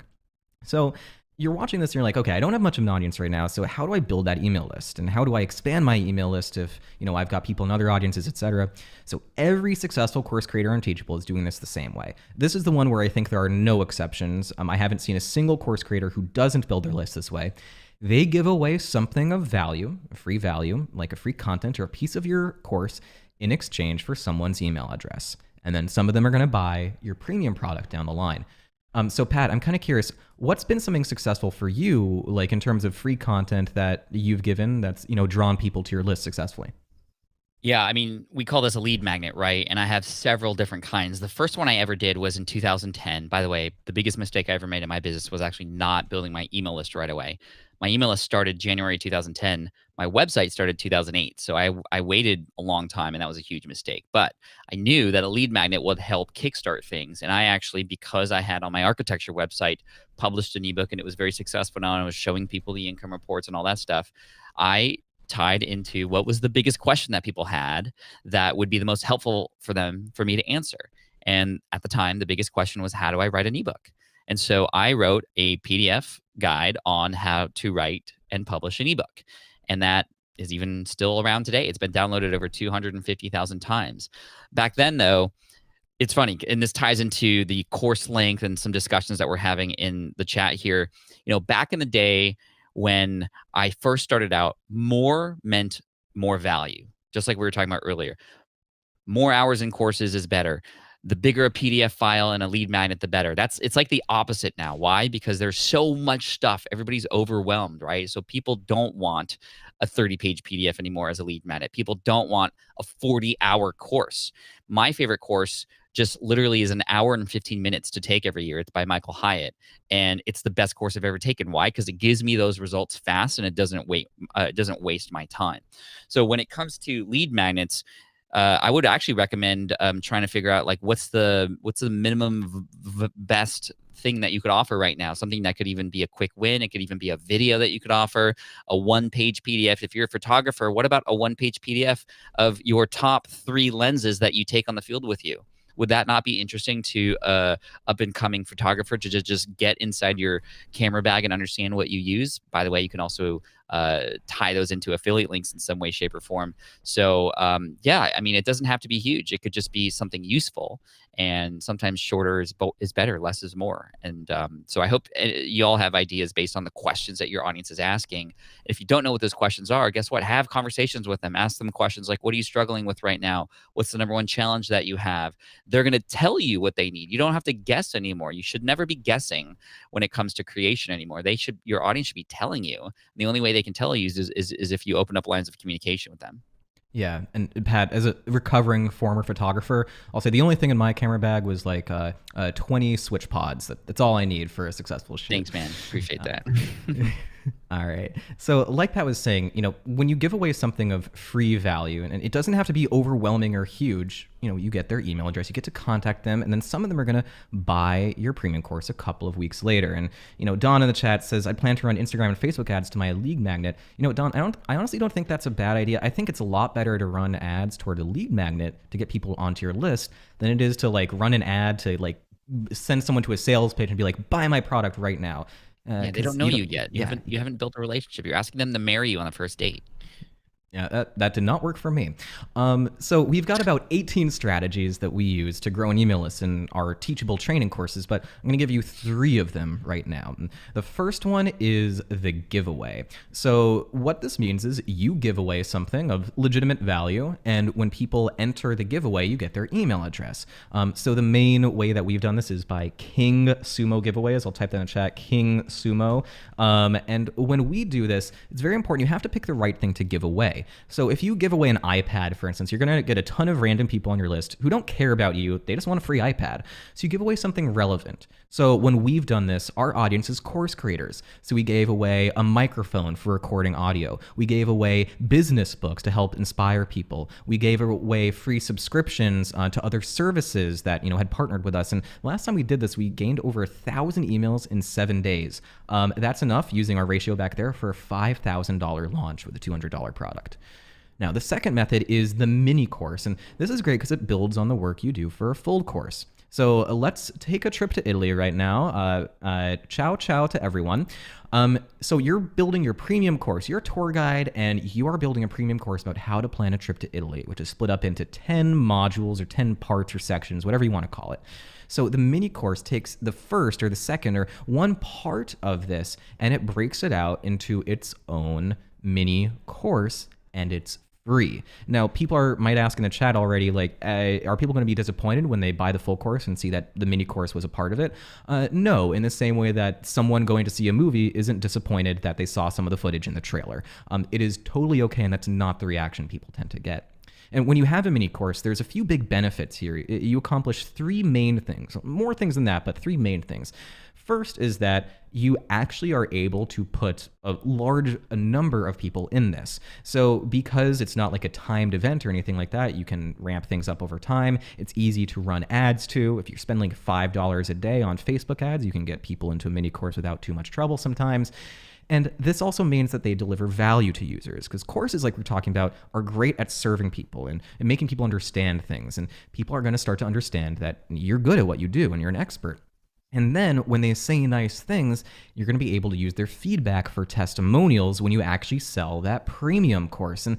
So you're watching this and you're like, okay, I don't have much of an audience right now. So how do I build that email list? And how do I expand my email list if, I've got people in other audiences, etc. So every successful course creator on Teachable is doing this the same way. This is the one where I think there are no exceptions. I haven't seen a single course creator who doesn't build their list this way. They give away something of value, a free value, like a free content or a piece of your course, in exchange for someone's email address. And then some of them are going to buy your premium product down the line. So Pat, I'm kind of curious, what's been something successful for you, like in terms of free content that you've given that's, drawn people to your list successfully? Yeah, I mean, we call this a lead magnet, right? And I have several different kinds. The first one I ever did was in 2010. By the way, the biggest mistake I ever made in my business was actually not building my email list right away. My email list started January 2010. My website started 2008. So I waited a long time, and that was a huge mistake. But I knew that a lead magnet would help kickstart things. And I actually, because I had on my architecture website, published an ebook, and it was very successful now, and I was showing people the income reports and all that stuff. I tied into what was the biggest question that people had that would be the most helpful for them for me to answer. And at the time, the biggest question was, how do I write an ebook? And so I wrote a PDF guide on how to write and publish an ebook. And that is even still around today. It's been downloaded over 250,000 times. Back then, though, it's funny, and this ties into the course length and some discussions that we're having in the chat here. Back in the day, when I first started out, more meant more value, just like we were talking about earlier. More hours in courses is better. The bigger a PDF file and a lead magnet, the better. It's like the opposite now. Why? Because there's so much stuff. Everybody's overwhelmed, right? So people don't want a 30-page PDF anymore as a lead magnet. People don't want a 40-hour course. My favorite course just literally is an hour and 15 minutes to take every year. It's by Michael Hyatt, and it's the best course I've ever taken. Why? Because it gives me those results fast, and it doesn't waste my time. So when it comes to lead magnets, I would actually recommend trying to figure out, like, what's the minimum best thing that you could offer right now. Something that could even be a quick win. It could even be a video that you could offer, a one-page PDF. If you're a photographer, what about a one-page PDF of your top 3 lenses that you take on the field with you? Would that not be interesting to up-and-coming photographer to just get inside your camera bag and understand what you use? By the way, you can also tie those into affiliate links in some way, shape, or form. So yeah, I mean, it doesn't have to be huge. It could just be something useful. And sometimes shorter is better, less is more. And so I hope you all have ideas based on the questions that your audience is asking. If you don't know what those questions are, guess what? Have conversations with them. Ask them questions like, what are you struggling with right now? What's the number one challenge that you have? They're going to tell you what they need. You don't have to guess anymore. You should never be guessing when it comes to creation anymore. Your audience should be telling you. And the only way they can tell you is if you open up lines of communication with them. Yeah, and Pat, as a recovering former photographer, I'll say the only thing in my camera bag was like 20 switch pods. That's all I need for a successful shoot. Thanks, man. Appreciate that. All right. So like Pat was saying, when you give away something of free value, and it doesn't have to be overwhelming or huge, you get their email address, you get to contact them, and then some of them are going to buy your premium course a couple of weeks later. And, Don in the chat says, I plan to run Instagram and Facebook ads to my lead magnet. Don, I honestly don't think that's a bad idea. I think it's a lot better to run ads toward a lead magnet to get people onto your list than it is to like run an ad to like send someone to a sales page and be like, buy my product right now. Yeah, they don't know you yet. You haven't built a relationship. You're asking them to marry you on the first date. Yeah, that did not work for me. So we've got about 18 strategies that we use to grow an email list in our teachable training courses, but I'm going to give you 3 of them right now. The first one is the giveaway. So what this means is you give away something of legitimate value, and when people enter the giveaway, you get their email address. So the main way that we've done this is by King Sumo giveaways. I'll type that in the chat, King Sumo. And when we do this, it's very important. You have to pick the right thing to give away. So if you give away an iPad, for instance, you're going to get a ton of random people on your list who don't care about you. They just want a free iPad. So you give away something relevant. So when we've done this, our audience is course creators. So we gave away a microphone for recording audio. We gave away business books to help inspire people. We gave away free subscriptions to other services that had partnered with us. And last time we did this, we gained over 1,000 emails in 7 days. That's enough using our ratio back there for a $5,000 launch with a $200 product. Now, the second method is the mini course, and this is great because it builds on the work you do for a full course. So let's take a trip to Italy right now. Ciao to everyone. So you're building your premium course. You're a tour guide, and you are building a premium course about how to plan a trip to Italy, which is split up into 10 modules or 10 parts or sections, whatever you want to call it. So the mini course takes the first or the second or one part of this, and it breaks it out into its own mini course, and it's free. Now, people might ask in the chat already, like, are people going to be disappointed when they buy the full course and see that the mini course was a part of it? No, in the same way that someone going to see a movie isn't disappointed that they saw some of the footage in the trailer. It is totally okay, and that's not the reaction people tend to get. And when you have a mini course, there's a few big benefits here. You accomplish three main things, more things than that, but three main things. First is that you actually are able to put a large number of people in this. So because it's not like a timed event or anything like that, you can ramp things up over time. It's easy to run ads too. If you're spending $5 a day on Facebook ads, you can get people into a mini course without too much trouble sometimes. And this also means that they deliver value to users, because courses, like we're talking about, are great at serving people and making people understand things. And people are going to start to understand that you're good at what you do and you're an expert. And then when they say nice things, you're going to be able to use their feedback for testimonials when you actually sell that premium course. And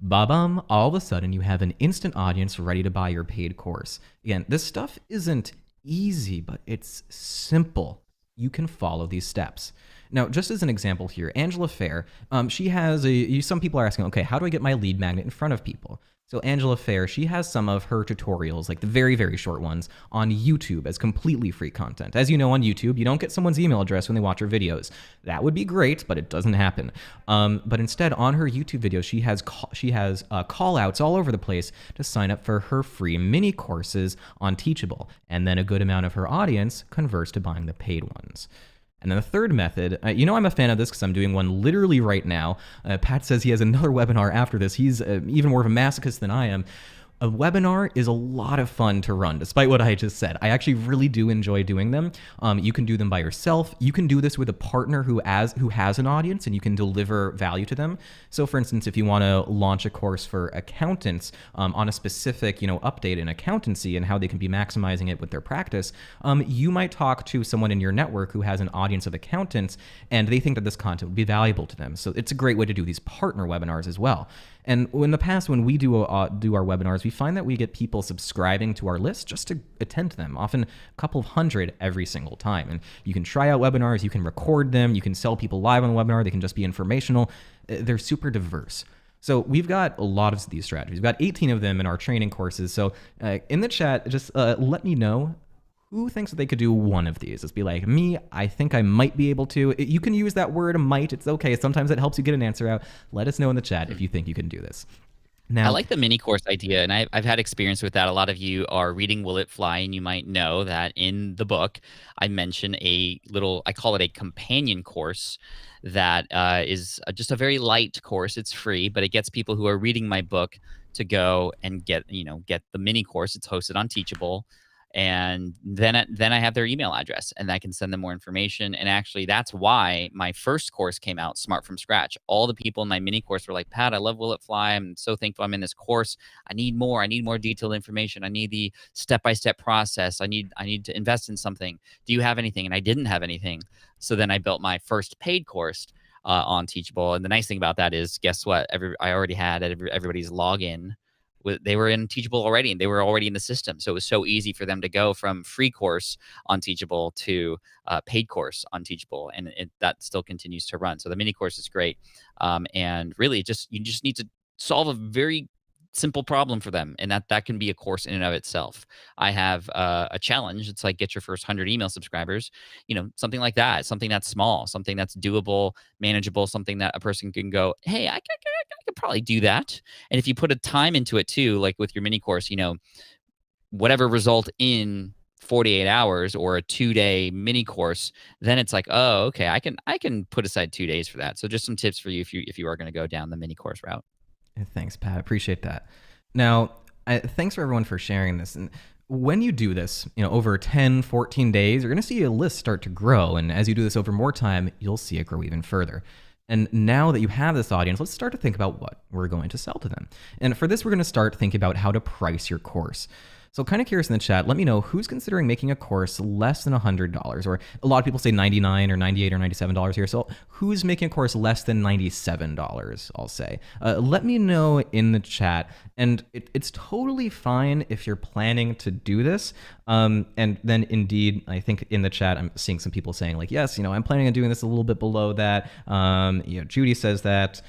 ba-bum, all of a sudden you have an instant audience ready to buy your paid course. Again, this stuff isn't easy, but it's simple. You can follow these steps. Now, just as an example here, Angela Fair, she has some people are asking, okay, how do I get my lead magnet in front of people? So Angela Fair, she has some of her tutorials, like the very, very short ones, on YouTube as completely free content. As you know, on YouTube, you don't get someone's email address when they watch your videos. That would be great, but it doesn't happen. But instead, on her YouTube videos, she has call outs all over the place to sign up for her free mini courses on Teachable. And then a good amount of her audience converts to buying the paid ones. And then the third method, I'm a fan of this because I'm doing one literally right now. Pat says he has another webinar after this. He's even more of a masochist than I am. A webinar is a lot of fun to run, despite what I just said. I actually really do enjoy doing them. You can do them by yourself. You can do this with a partner who has an audience, and you can deliver value to them. So for instance, if you want to launch a course for accountants on a specific update in accountancy and how they can be maximizing it with their practice, you might talk to someone in your network who has an audience of accountants, and they think that this content would be valuable to them. So it's a great way to do these partner webinars as well. And in the past, when we do our webinars, we find that we get people subscribing to our list just to attend them, often a couple of hundred every single time. And you can try out webinars, you can record them, you can sell people live on the webinar, they can just be informational. They're super diverse. So we've got a lot of these strategies. We've got 18 of them in our training courses. So in the chat, just let me know who thinks that they could do one of these. Just be like, me, I think I might be able to. You can use that word might. It's okay. Sometimes it helps you get an answer out. Let us know in the chat if you think you can do this. Now, I like the mini course idea, and I've had experience with that. A lot of you are reading Will It Fly, and you might know that in the book, I mention I call it a companion course that is just a very light course. It's free, but it gets people who are reading my book to go and get the mini course. It's hosted on Teachable. And then I have their email address, and I can send them more information. And actually, that's why my first course came out, Smart from Scratch. All the people in my mini course were like, Pat, I love Will It Fly. I'm so thankful I'm in this course. I need more detailed information. I need the step-by-step process. I need to invest in something. Do you have anything? And I didn't have anything. So then I built my first paid course on Teachable. And the nice thing about that is, guess what? I already had everybody's login. They were in Teachable already, and they were already in the system. So it was so easy for them to go from free course on Teachable to paid course on Teachable, and that still continues to run. So the mini course is great, and really, you just need to solve a very simple problem for them, and that can be a course in and of itself. I have a challenge. It's like get your first 100 email subscribers, something like that, something that's small, something that's doable, manageable, something that a person can go, hey, I could probably do that. And if you put a time into it too, like with your mini course, whatever result in 48 hours or a 2-day mini course, then it's like, oh, okay, I can put aside 2 days for that. So just some tips for you if you are going to go down the mini course route. Thanks, Pat. Appreciate that. Now, thanks for everyone for sharing this. And when you do this, over 10, 14 days, you're going to see a list start to grow. And as you do this over more time, you'll see it grow even further. And now that you have this audience, let's start to think about what we're going to sell to them. And for this, we're going to start thinking about how to price your course. So kind of curious in the chat, let me know who's considering making a course less than $100, or a lot of people say $99 or $98 or $97 here. So who's making a course less than $97, I'll say. Let me know in the chat. And it's totally fine if you're planning to do this. And then Indeed, I think in the chat, I'm seeing some people saying like, yes, I'm planning on doing this a little bit below that. Judy says that,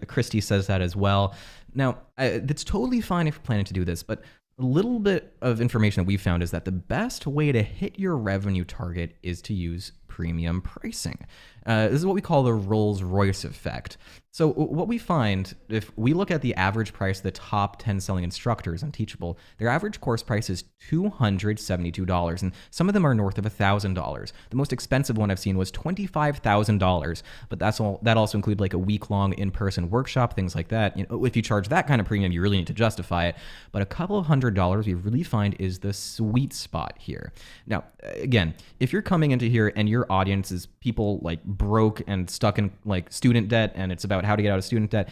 Christy says that as well. Now, that's totally fine if you're planning to do this, but a little bit of information that we found is that the best way to hit your revenue target is to use premium pricing. This is what we call the Rolls-Royce effect. So what we find, if we look at the average price of the top 10 selling instructors on Teachable, their average course price is $272, and some of them are north of $1,000. The most expensive one I've seen was $25,000, but that also includes like a week-long in-person workshop, things like that. If you charge that kind of premium, you really need to justify it. But a couple of $100 we really find is the sweet spot here. Now, again, if you're coming into here and your audience is people like broke and stuck in like student debt, and it's about how to get out of student debt,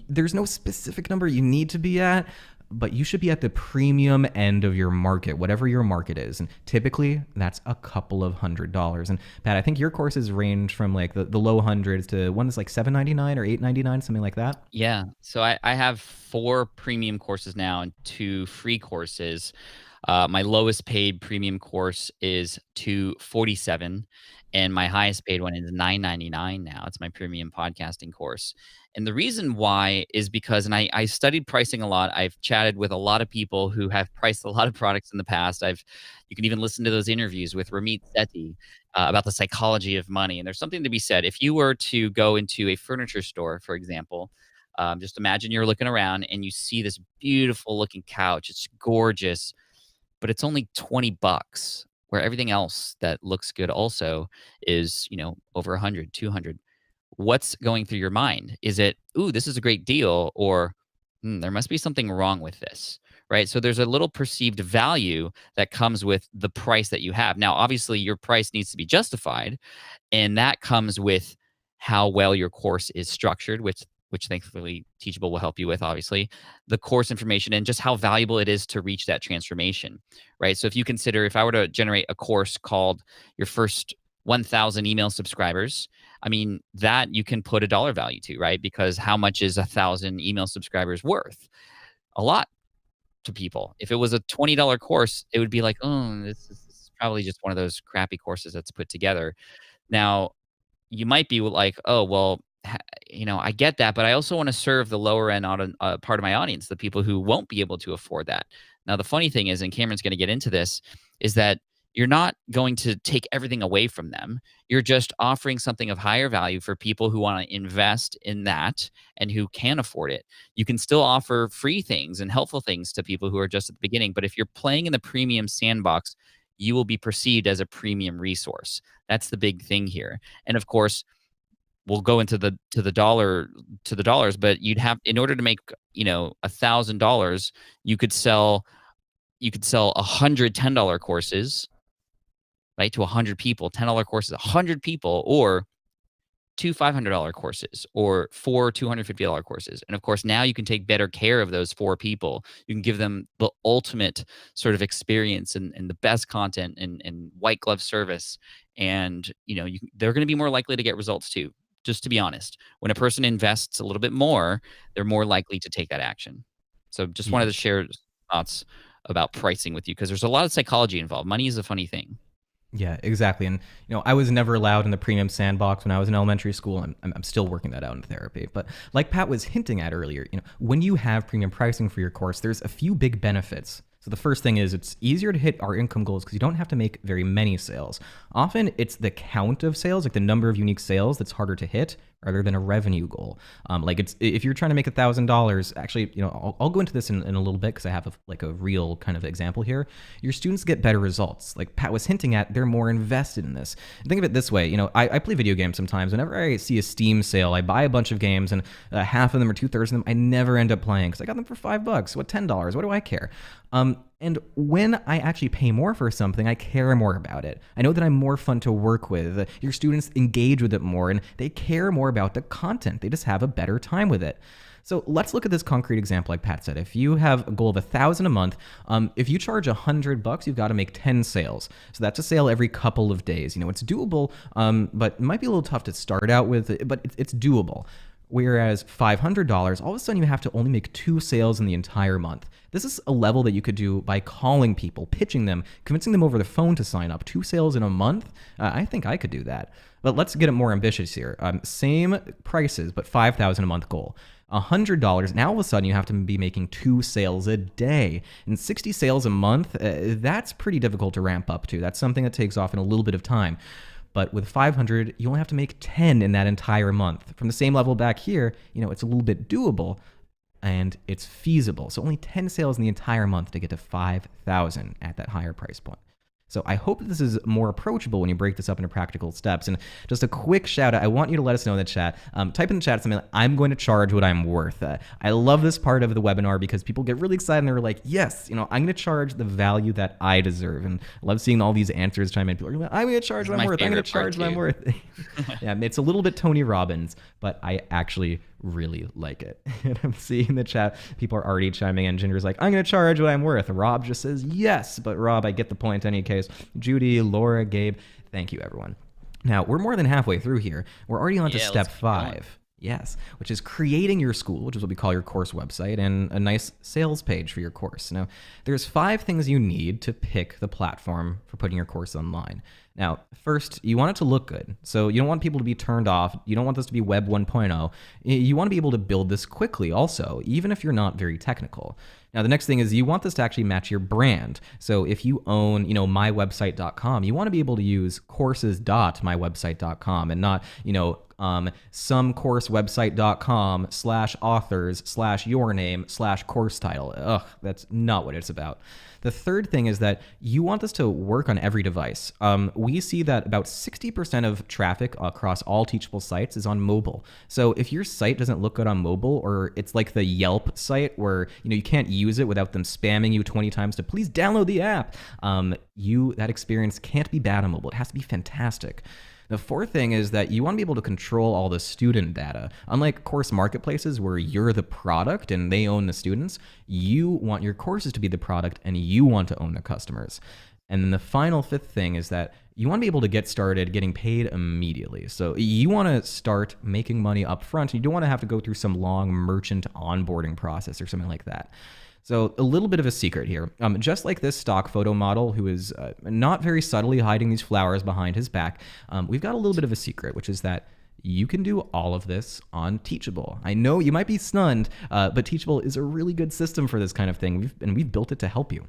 there's no specific number you need to be at, but you should be at the premium end of your market, whatever your market is. And typically that's a couple of $100. And Pat, I think your courses range from like the low hundreds to one that's like $7.99 or $8.99, something like that. Yeah. So I have 4 premium courses now and 2 free courses. My lowest paid premium course is $247, and my highest paid one is $9.99 now. It's my premium podcasting course. And the reason why is because, and I studied pricing a lot. I've chatted with a lot of people who have priced a lot of products in the past. You can even listen to those interviews with Ramit Sethi about the psychology of money. And there's something to be said. If you were to go into a furniture store, for example, just imagine you're looking around and you see this beautiful looking couch. It's gorgeous, but it's only $20, where everything else that looks good also is, over 100, 200. What's going through your mind? Is it, ooh, this is a great deal, or there must be something wrong with this, right? So there's a little perceived value that comes with the price that you have. Now, obviously, your price needs to be justified, and that comes with how well your course is structured, which thankfully Teachable will help you with, obviously, the course information and just how valuable it is to reach that transformation, right? So if you consider, if I were to generate a course called Your First 1,000 Email Subscribers, I mean, that you can put a dollar value to, right? Because how much is 1,000 email subscribers worth? A lot to people. If it was a $20 course, it would be like, oh, this is probably just one of those crappy courses that's put together. Now, you might be like, oh, well, I get that, but I also want to serve the lower end part of my audience, the people who won't be able to afford that. Now, the funny thing is, and Cameron's going to get into this, is that you're not going to take everything away from them. You're just offering something of higher value for people who want to invest in that and who can afford it. You can still offer free things and helpful things to people who are just at the beginning, but if you're playing in the premium sandbox, you will be perceived as a premium resource. That's the big thing here. And of course, we'll go into the dollars, but you'd have, in order to make $1,000, you could sell 100 $10 courses, right, to 100 people. $10 courses, 100 people, or 2 $500 courses, or 4 $250 courses. And of course, now you can take better care of those 4 people. You can give them the ultimate sort of experience and the best content and white glove service. And they're going to be more likely to get results too. Just to be honest, when a person invests a little bit more, they're more likely to take that action. So just wanted to share thoughts about pricing with you, because there's a lot of psychology involved. Money is a funny thing. Yeah, exactly. And I was never allowed in the premium sandbox when I was in elementary school. I'm still working that out in therapy. But like Pat was hinting at earlier, when you have premium pricing for your course, there's a few big benefits. So the first thing is it's easier to hit our income goals because you don't have to make very many sales. Often it's the count of sales, like the number of unique sales, that's harder to hit rather than a revenue goal. Like it's, if you're trying to make $1,000, actually, I'll go into this in a little bit because I have a real kind of example here. Your students get better results. Like Pat was hinting at, they're more invested in this. Think of it this way. I play video games sometimes. Whenever I see a Steam sale, I buy a bunch of games, and half of them or 2/3 of them I never end up playing because I got them for $5. What, $10? What do I care? And when I actually pay more for something, I care more about it. I know that I'm more fun to work with. Your students engage with it more, and they care more about the content. They just have a better time with it. So let's look at this concrete example, like Pat said. If you have a goal of $1,000 a month, if you charge $100, you've got to make 10 sales. So that's a sale every couple of days. It's doable, but it might be a little tough to start out with, but it's doable. Whereas $500, all of a sudden you have to only make 2 sales in the entire month. This is a level that you could do by calling people, pitching them, convincing them over the phone to sign up. 2 sales in a month? I think I could do that. But let's get it more ambitious here. Same prices, but $5,000 a month goal. $100, now all of a sudden you have to be making 2 sales a day. And 60 sales a month, that's pretty difficult to ramp up to. That's something that takes off in a little bit of time. But with 500, you only have to make 10 in that entire month. From the same level back here, it's a little bit doable and it's feasible. So only 10 sales in the entire month to get to 5,000 at that higher price point. So I hope this is more approachable when you break this up into practical steps. And just a quick shout out, I want you to let us know in the chat. Type in the chat something like, I'm going to charge what I'm worth. I love this part of the webinar because people get really excited and they're like, yes, I'm going to charge the value that I deserve. And I love seeing all these answers chime in. People are like, I'm going to charge what I'm worth. I'm going to charge what I'm worth. Yeah, it's a little bit Tony Robbins, but I actually really like it. And I'm seeing the chat, people are already chiming in. Ginger's like, I'm going to charge what I'm worth. Rob just says yes, but Rob, I get the point in any case. Judy, Laura, Gabe, thank you everyone. Now we're more than halfway through here. We're already on to step 5. Yes, which is creating your school, which is what we call your course website, and a nice sales page for your course. Now, there's 5 things you need to pick the platform for putting your course online. Now, first, you want it to look good. So you don't want people to be turned off. You don't want this to be Web 1.0. You want to be able to build this quickly also, even if you're not very technical. Now, the next thing is you want this to actually match your brand. So if you own, mywebsite.com, you want to be able to use courses.mywebsite.com and not, somecoursewebsite.com/authors/your-name/course title. Ugh, that's not what it's about. The third thing is that you want this to work on every device. We see that about 60% of traffic across all Teachable sites is on mobile. So if your site doesn't look good on mobile, or it's like the Yelp site where you can't use it without them spamming you 20 times to please download the app, that experience can't be bad on mobile. It has to be fantastic. The fourth thing is that you want to be able to control all the student data. Unlike course marketplaces where you're the product and they own the students, you want your courses to be the product and you want to own the customers. And then the final 5th thing is that you want to be able to get started getting paid immediately. So you want to start making money up front. You don't want to have to go through some long merchant onboarding process or something like that. So a little bit of a secret here. Just like this stock photo model who is not very subtly hiding these flowers behind his back, we've got a little bit of a secret, which is that you can do all of this on Teachable. I know you might be stunned, but Teachable is a really good system for this kind of thing, and we've built it to help you.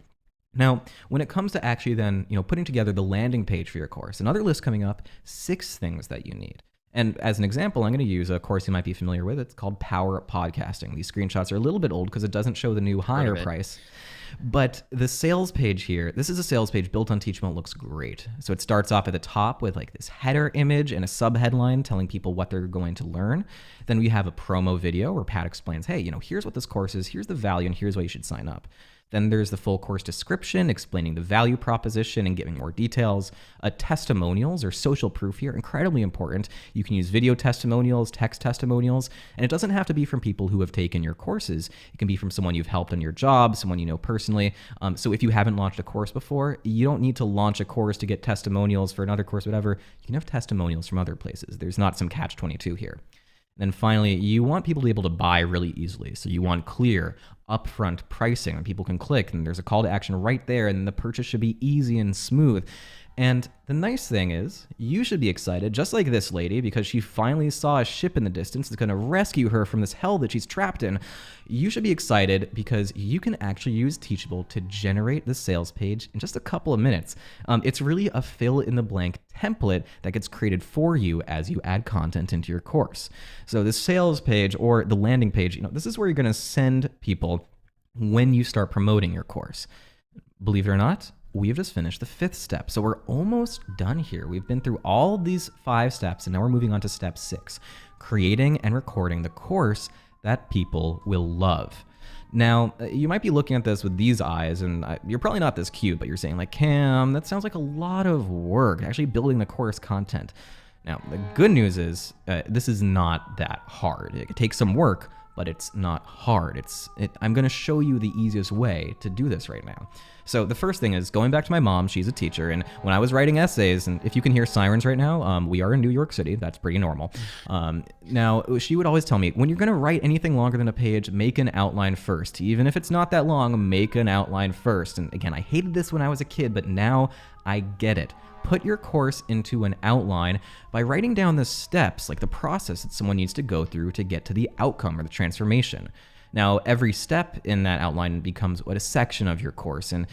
Now, when it comes to actually then, putting together the landing page for your course, another list coming up, 6 things that you need. And as an example, I'm going to use a course you might be familiar with. It's called Power Podcasting. These screenshots are a little bit old because it doesn't show the new higher price. But the sales page here, this is a sales page built on Teachable. It looks great. So it starts off at the top with like this header image and a subheadline telling people what they're going to learn. Then we have a promo video where Pat explains, hey, here's what this course is, here's the value, and here's why you should sign up. Then there's the full course description explaining the value proposition and giving more details. Testimonials or social proof here, incredibly important. You can use video testimonials, text testimonials, and it doesn't have to be from people who have taken your courses. It can be from someone you've helped on your job, someone you know personally. So if you haven't launched a course before, you don't need to launch a course to get testimonials for another course, whatever. You can have testimonials from other places. There's not some catch-22 here. Then finally, you want people to be able to buy really easily. So you want clear, upfront pricing and people can click and there's a call to action right there and the purchase should be easy and smooth. And the nice thing is, you should be excited, just like this lady, because she finally saw a ship in the distance that's going to rescue her from this hell that she's trapped in. You should be excited because you can actually use Teachable to generate the sales page in just a couple of minutes. It's really a fill-in-the-blank template that gets created for you as you add content into your course. So the sales page or the landing page, this is where you're going to send people when you start promoting your course. Believe it or not, we have just finished the 5th step. So we're almost done here. We've been through all these 5 steps and now we're moving on to step 6, creating and recording the course that people will love. Now, you might be looking at this with these eyes and you're probably not this cute, but you're saying like, Cam, that sounds like a lot of work, actually building the course content. Now, the good news is this is not that hard. It takes some work, but it's not hard. I'm going to show you the easiest way to do this right now. So the first thing is going back to my mom. She's a teacher, and when I was writing essays, and if you can hear sirens right now, we are in New York City. That's pretty normal. Now, she would always tell me, when you're going to write anything longer than a page, make an outline first. Even if it's not that long, make an outline first. And again, I hated this when I was a kid, but now I get it. Put your course into an outline by writing down the steps, like the process that someone needs to go through to get to the outcome or the transformation. Now, every step in that outline becomes a section of your course, and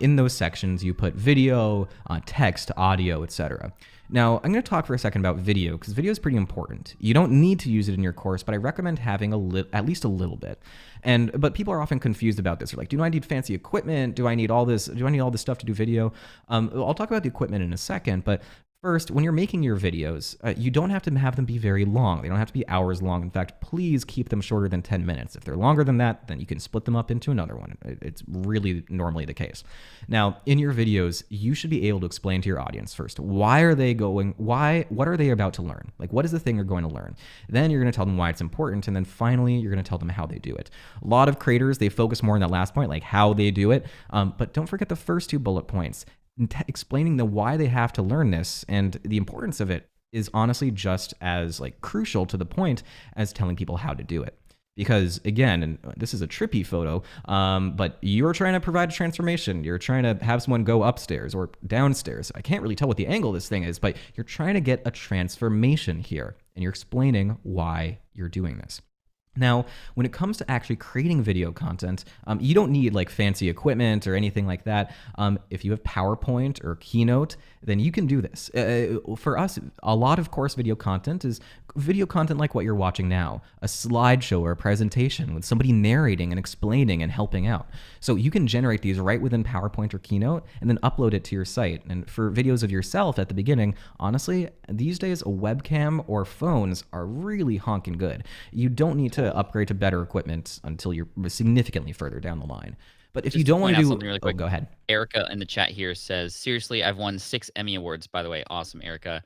in those sections, you put video, text, audio, etc. Now, I'm going to talk for a second about video, because video is pretty important. You don't need to use it in your course, but I recommend having at least a little bit. But people are often confused about this. They're like, do I need fancy equipment? Do I need all this? Do I need all this stuff to do video? I'll talk about the equipment in a second, but first, when you're making your videos, you don't have to have them be very long. They don't have to be hours long. In fact, please keep them shorter than 10 minutes. If they're longer than that, then you can split them up into another one. It's really normally the case. Now, in your videos, you should be able to explain to your audience first, what are they about to learn? Like, what is the thing they're going to learn? Then you're going to tell them why it's important, and then finally, you're going to tell them how they do it. A lot of creators, they focus more on that last point, like how they do it, but don't forget the first two bullet points. Explaining the why they have to learn this and the importance of it is honestly just as crucial to the point as telling people how to do it. Because again, and this is a trippy photo, but you're trying to provide a transformation. You're trying to have someone go upstairs or downstairs. I can't really tell what the angle of this thing is, but you're trying to get a transformation here, and you're explaining why you're doing this. Now, when it comes to actually creating video content, you don't need fancy equipment or anything like that. If you have PowerPoint or Keynote, then you can do this. For us, a lot of course video content is video content like what you're watching now, a slideshow or a presentation with somebody narrating and explaining and helping out. So you can generate these right within PowerPoint or Keynote and then upload it to your site. And for videos of yourself at the beginning, honestly, these days a webcam or phones are really honking good. You don't need to upgrade to better equipment until you're significantly further down the line. But if you don't want to do something really quick, go ahead. Erica in the chat here says, seriously, I've won 6 Emmy Awards, by the way. Awesome, Erica.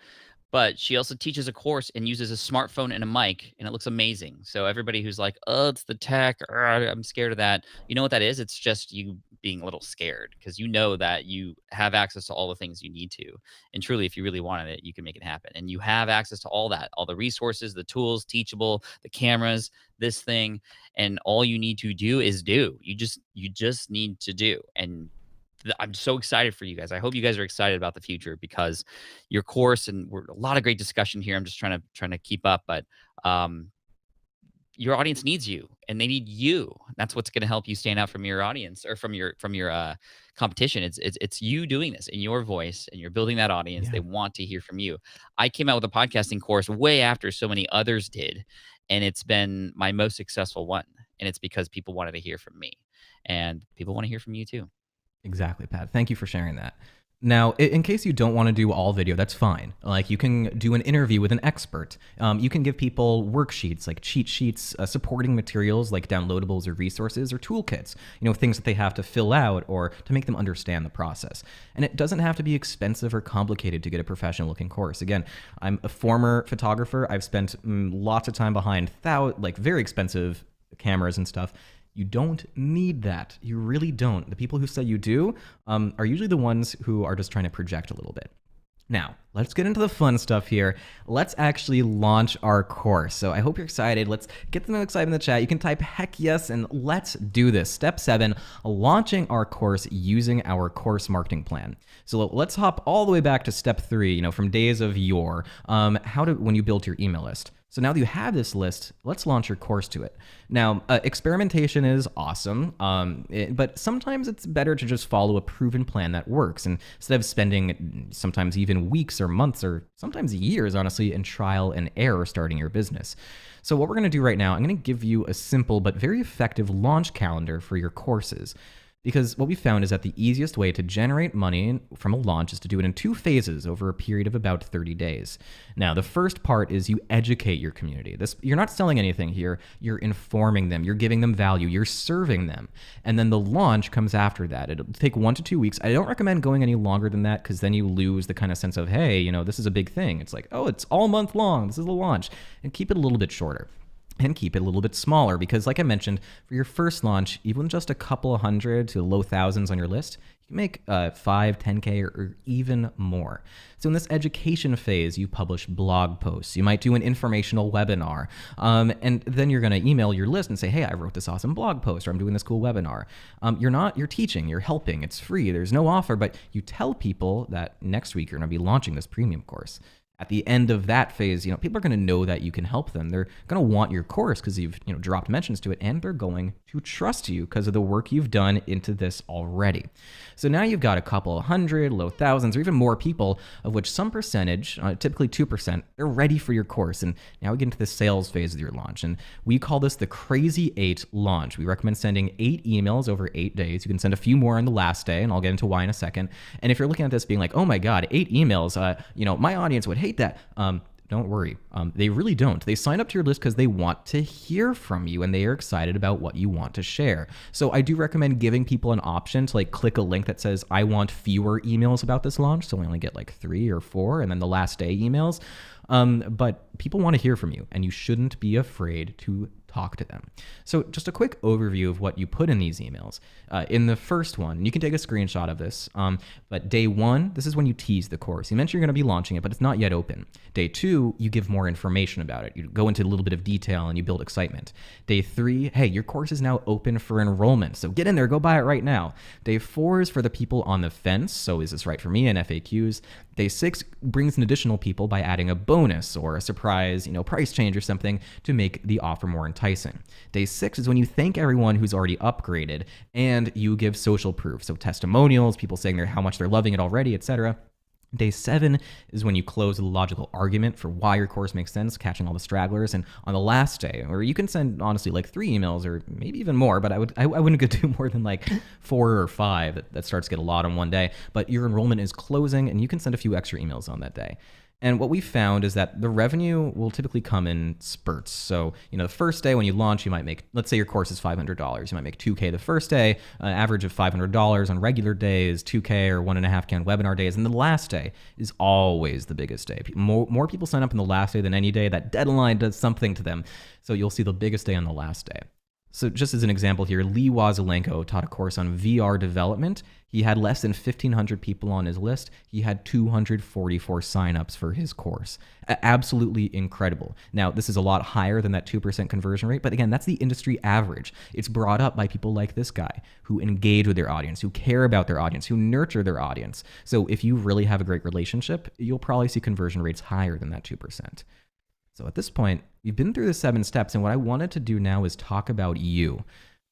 But she also teaches a course and uses a smartphone and a mic, and it looks amazing. So everybody who's like, oh, it's the tech, I'm scared of that. You know what that is? It's just you being a little scared because you know that you have access to all the things you need to. And truly, if you really wanted it, you can make it happen. And you have access to all that, all the resources, the tools, Teachable, the cameras, this thing. And all you need to do is do. You just need to do. And I'm so excited for you guys. I hope you guys are excited about the future because your course, and we're a lot of great discussion here. I'm just trying to keep up, but your audience needs you, and they need you. That's what's going to help you stand out from your audience or from your competition. It's you doing this in your voice, and you're building that audience. Yeah. They want to hear from you. I came out with a podcasting course way after so many others did, and it's been my most successful one. And it's because people wanted to hear from me, and people want to hear from you too. Exactly, Pat. Thank you for sharing that. Now, in case you don't want to do all video, that's fine. Like, you can do an interview with an expert. You can give people worksheets, like cheat sheets, supporting materials like downloadables or resources or toolkits, things that they have to fill out or to make them understand the process. And it doesn't have to be expensive or complicated to get a professional looking course. Again, I'm a former photographer. I've spent lots of time behind very expensive cameras and stuff. You don't need that. You really don't. The people who say you do are usually the ones who are just trying to project a little bit. Now, let's get into the fun stuff here. Let's actually launch our course. So I hope you're excited. Let's get them excited in the chat. You can type heck yes, and let's do this. Step 7, launching our course using our course marketing plan. So let's hop all the way back to step 3, from days of yore, when you build your email list. So now that you have this list, let's launch your course to it. Now, experimentation is awesome, but sometimes it's better to just follow a proven plan that works instead of spending sometimes even weeks or months or sometimes years, honestly, in trial and error starting your business. So what we're going to do right now, I'm going to give you a simple but very effective launch calendar for your courses. Because what we found is that the easiest way to generate money from a launch is to do it in 2 phases over a period of about 30 days. Now, the first part is you educate your community. You're not selling anything here. You're informing them. You're giving them value. You're serving them. And then the launch comes after that. It'll take 1 to 2 weeks. I don't recommend going any longer than that because then you lose the kind of sense of, hey, this is a big thing. It's like, oh, it's all month long. This is the launch. And keep it a little bit shorter. and keep it a little bit smaller because, like I mentioned, for your first launch, even just a couple of hundred to low thousands on your list, you can make 5, 10K, or even more. So in this education phase, you publish blog posts. You might do an informational webinar, and then you're going to email your list and say, hey, I wrote this awesome blog post, or I'm doing this cool webinar. You're teaching, you're helping, it's free, there's no offer, but you tell people that next week you're going to be launching this premium course. At the end of that phase, people are going to know that you can help them. They're going to want your course because you've, dropped mentions to it, and they're going to trust you because of the work you've done into this already. So now you've got a couple of hundred, low thousands, or even more people, of which some percentage, typically 2%, they're ready for your course. And now we get into the sales phase of your launch. And we call this the Crazy 8 launch. We recommend sending 8 emails over 8 days. You can send a few more on the last day, and I'll get into why in a second. And if you're looking at this being like, oh my God, 8 emails, my audience would hate that. Don't worry. They really don't. They sign up to your list because they want to hear from you and they are excited about what you want to share. So I do recommend giving people an option to click a link that says, I want fewer emails about this launch. So we only get 3 or 4 and then the last day emails. But people want to hear from you and you shouldn't be afraid to talk to them. So just a quick overview of what you put in these emails. In the first one, you can take a screenshot of this, but day 1, this is when you tease the course. You mentioned you're going to be launching it, but it's not yet open. Day 2, you give more information about it. You go into a little bit of detail and you build excitement. Day 3, hey, your course is now open for enrollment, so get in there, go buy it right now. Day 4 is for the people on the fence, so is this right for me, and FAQs. Day 6 brings in additional people by adding a bonus or a surprise, price change or something to make the offer more enticing. Day 6 is when you thank everyone who's already upgraded and you give social proof, so testimonials, people saying how much they're loving it already, etc. Day 7 is when you close the logical argument for why your course makes sense, catching all the stragglers. And on the last day, or you can send honestly 3 emails or maybe even more, but I wouldn't go do more than 4 or 5. That starts to get a lot on one day. But your enrollment is closing and you can send a few extra emails on that day. And what we found is that the revenue will typically come in spurts. So, the first day when you launch, you might make, let's say your course is $500. You might make $2K the first day, an average of $500 on regular days, $2K or 1.5K on webinar days. And the last day is always the biggest day. More people sign up on the last day than any day. That deadline does something to them. So you'll see the biggest day on the last day. So just as an example here, Lee Wazilenko taught a course on VR development. He had less than 1,500 people on his list. He had 244 signups for his course. Absolutely incredible. Now, this is a lot higher than that 2% conversion rate, but again, that's the industry average. It's brought up by people like this guy who engage with their audience, who care about their audience, who nurture their audience. So if you really have a great relationship, you'll probably see conversion rates higher than that 2%. So at this point, you've been through the 7 steps, and what I wanted to do now is talk about you.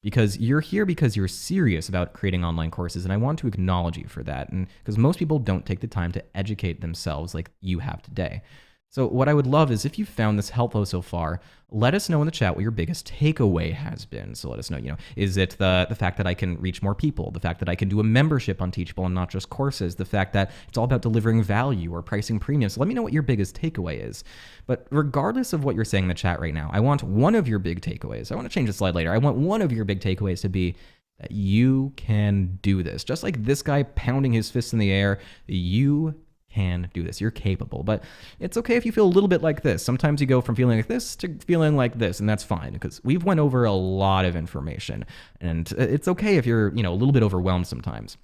Because you're here because you're serious about creating online courses, and I want to acknowledge you for that, and because most people don't take the time to educate themselves like you have today. So what I would love is if you found this helpful so far, let us know in the chat what your biggest takeaway has been. So let us know, is it the fact that I can reach more people, the fact that I can do a membership on Teachable and not just courses, the fact that it's all about delivering value or pricing premium. So let me know what your biggest takeaway is. But regardless of what you're saying in the chat right now, I want one of your big takeaways. I want to change the slide later. I want one of your big takeaways to be that you can do this. Just like this guy pounding his fists in the air, you can do this. You're capable, but it's okay if you feel a little bit like this. Sometimes you go from feeling like this to feeling like this, and that's fine because we've went over a lot of information, and it's okay if you're, a little bit overwhelmed sometimes.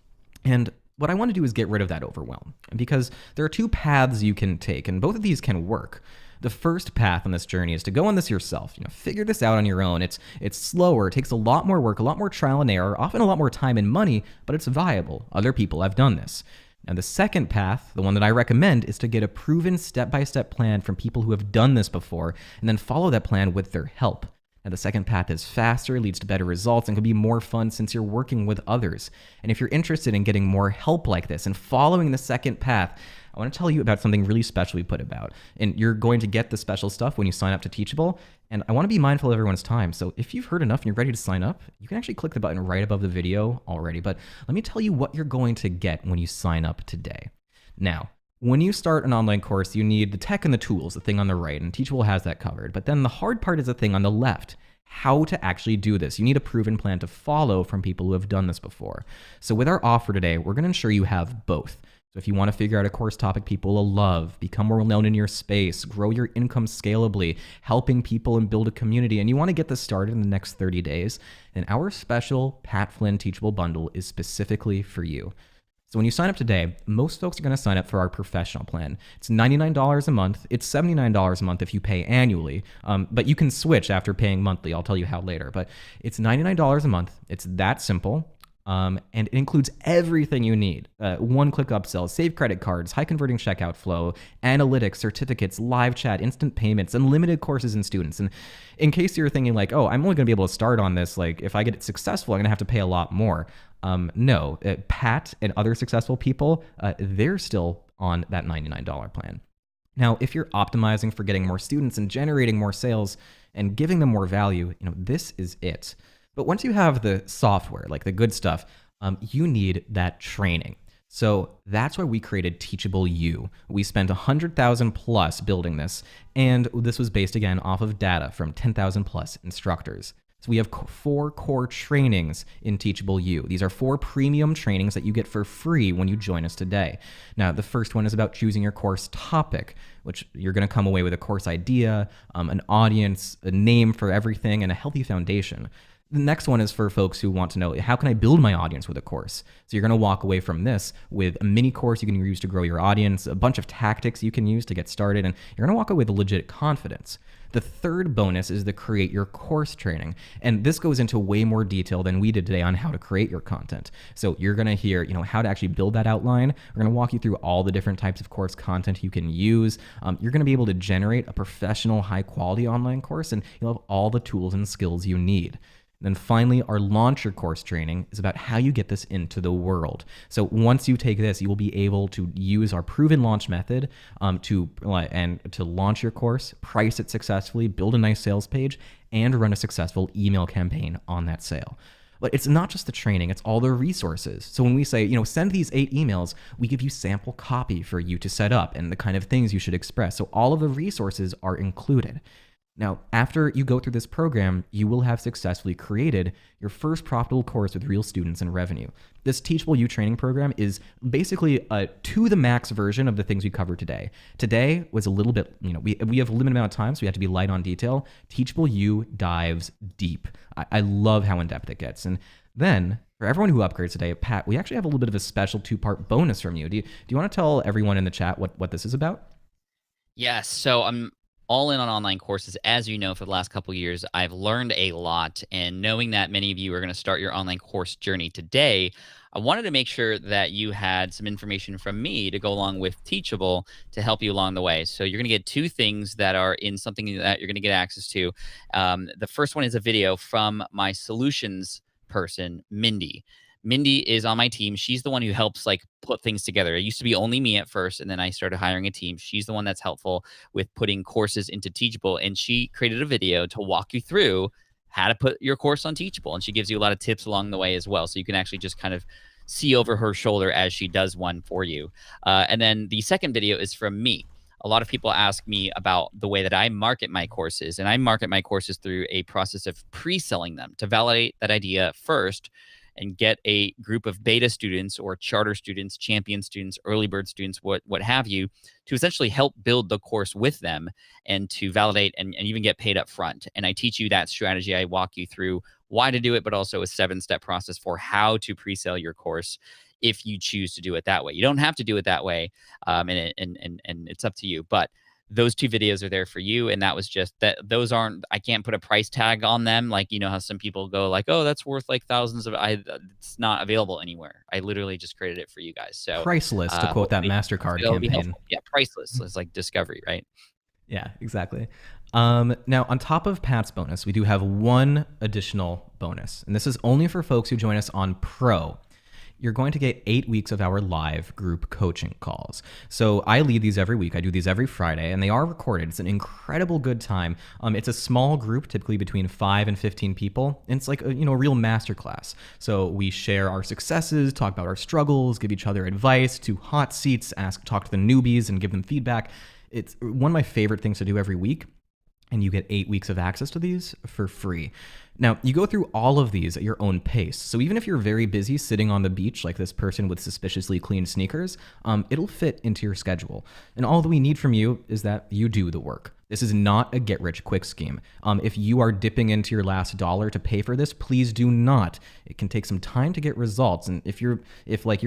And what I want to do is get rid of that overwhelm, because there are 2 paths you can take, and both of these can work. The first path on this journey is to go on this yourself. Figure this out on your own. It's slower. It takes a lot more work, a lot more trial and error, often a lot more time and money, but it's viable. Other people have done this. Now, the second path, the one that I recommend, is to get a proven step-by-step plan from people who have done this before, and then follow that plan with their help. Now, the second path is faster, leads to better results, and can be more fun since you're working with others. And if you're interested in getting more help like this and following the second path, I want to tell you about something really special we put about. And you're going to get the special stuff when you sign up to Teachable. And I want to be mindful of everyone's time. So if you've heard enough and you're ready to sign up, you can actually click the button right above the video already. But let me tell you what you're going to get when you sign up today. Now, when you start an online course, you need the tech and the tools, the thing on the right, and Teachable has that covered. But then the hard part is the thing on the left. How to actually do this. You need a proven plan to follow from people who have done this before. So with our offer today, we're going to ensure you have both. So if you want to figure out a course topic people will love, become more known in your space, grow your income scalably, helping people and build a community, and you want to get this started in the next 30 days, then our special Pat Flynn Teachable Bundle is specifically for you. So when you sign up today, most folks are going to sign up for our professional plan. It's $99 a month. It's $79 a month if you pay annually, but you can switch after paying monthly. I'll tell you how later, but it's $99 a month. It's that simple. And it includes everything you need. One-click upsells, save credit cards, high converting checkout flow, analytics, certificates, live chat, instant payments, unlimited courses and students. And in case you're thinking like, oh, I'm only going to be able to start on this, like if I get it successful, I'm going to have to pay a lot more. No, Pat and other successful people, they're still on that $99 plan. Now, if you're optimizing for getting more students and generating more sales and giving them more value, this is it. But once you have the software, like the good stuff, you need that training. So that's why we created Teachable U. We spent $100,000 plus building this, and this was based again off of data from 10,000 plus instructors. So we have 4 core trainings in Teachable U. These are 4 premium trainings that you get for free when you join us today. Now, the first one is about choosing your course topic, which you're going to come away with a course idea, an audience, a name for everything, and a healthy foundation. The next one is for folks who want to know, how can I build my audience with a course? So you're going to walk away from this with a mini course you can use to grow your audience, a bunch of tactics you can use to get started, and you're going to walk away with legit confidence. The third bonus is the Create Your Course training. And this goes into way more detail than we did today on how to create your content. So you're going to hear, how to actually build that outline. We're going to walk you through all the different types of course content you can use. You're going to be able to generate a professional, high quality online course, and you'll have all the tools and skills you need. Then finally, our Launch Your Course training is about how you get this into the world. So once you take this, you will be able to use our proven launch method to launch your course, price it successfully, build a nice sales page, and run a successful email campaign on that sale. But it's not just the training, it's all the resources. So when we say, send these 8 emails, we give you sample copy for you to set up and the kind of things you should express. So all of the resources are included. Now, after you go through this program, you will have successfully created your first profitable course with real students and revenue. This Teachable U training program is basically a to the max version of the things we covered today. Today was a little bit, we have a limited amount of time, so we have to be light on detail. Teachable U dives deep. I love how in-depth it gets. And then, for everyone who upgrades today, Pat, we actually have a little bit of a special 2-part bonus from you. Do you want to tell everyone in the chat what this is about? Yes, so I'm all in on online courses. As you know, for the last couple of years, I've learned a lot. And knowing that many of you are going to start your online course journey today, I wanted to make sure that you had some information from me to go along with Teachable to help you along the way. So you're going to get 2 things that are in something that you're going to get access to. The first one is a video from my solutions person, Mindy. Mindy is on my team. She's the one who helps put things together. It used to be only me at first, and then I started hiring a team. She's the one that's helpful with putting courses into Teachable, and she created a video to walk you through how to put your course on Teachable, and she gives you a lot of tips along the way as well, so you can actually just kind of see over her shoulder as she does one for you. And then the second video is from me. A lot of people ask me about the way that I market my courses, and I market my courses through a process of pre-selling them to validate that idea first and get a group of beta students or charter students, champion students, early bird students, what have you, to essentially help build the course with them and to validate and even get paid up front. And I teach you that strategy. I walk you through why to do it, but also a 7-step process for how to pre-sell your course if you choose to do it that way. You don't have to do it that way, and it's up to you. But those 2 videos are there for you, and that was just that. Those aren't, I can't put a price tag on them, how some people go oh, that's worth thousands of. It's not available anywhere. I literally just created it for you guys. So priceless, to quote that MasterCard campaign. Yeah, priceless. It's like discovery, right? Yeah, exactly. Now, on top of Pat's bonus, we do have one additional bonus, and this is only for folks who join us on Pro. You're going to get 8 weeks of our live group coaching calls. So I lead these every week. I do these every Friday, and they are recorded. It's an incredible good time. It's a small group, typically between 5 and 15 people. And it's like a real masterclass. So we share our successes, talk about our struggles, give each other advice, to hot seats, talk to the newbies and give them feedback. It's one of my favorite things to do every week. and you get 8 weeks of access to these for free. Now, you go through all of these at your own pace. So even if you're very busy sitting on the beach like this person with suspiciously clean sneakers, it'll fit into your schedule. And all that we need from you is that you do the work. This is not a get-rich-quick scheme. If you are dipping into your last dollar to pay for this, please do not. It can take some time to get results. And if you're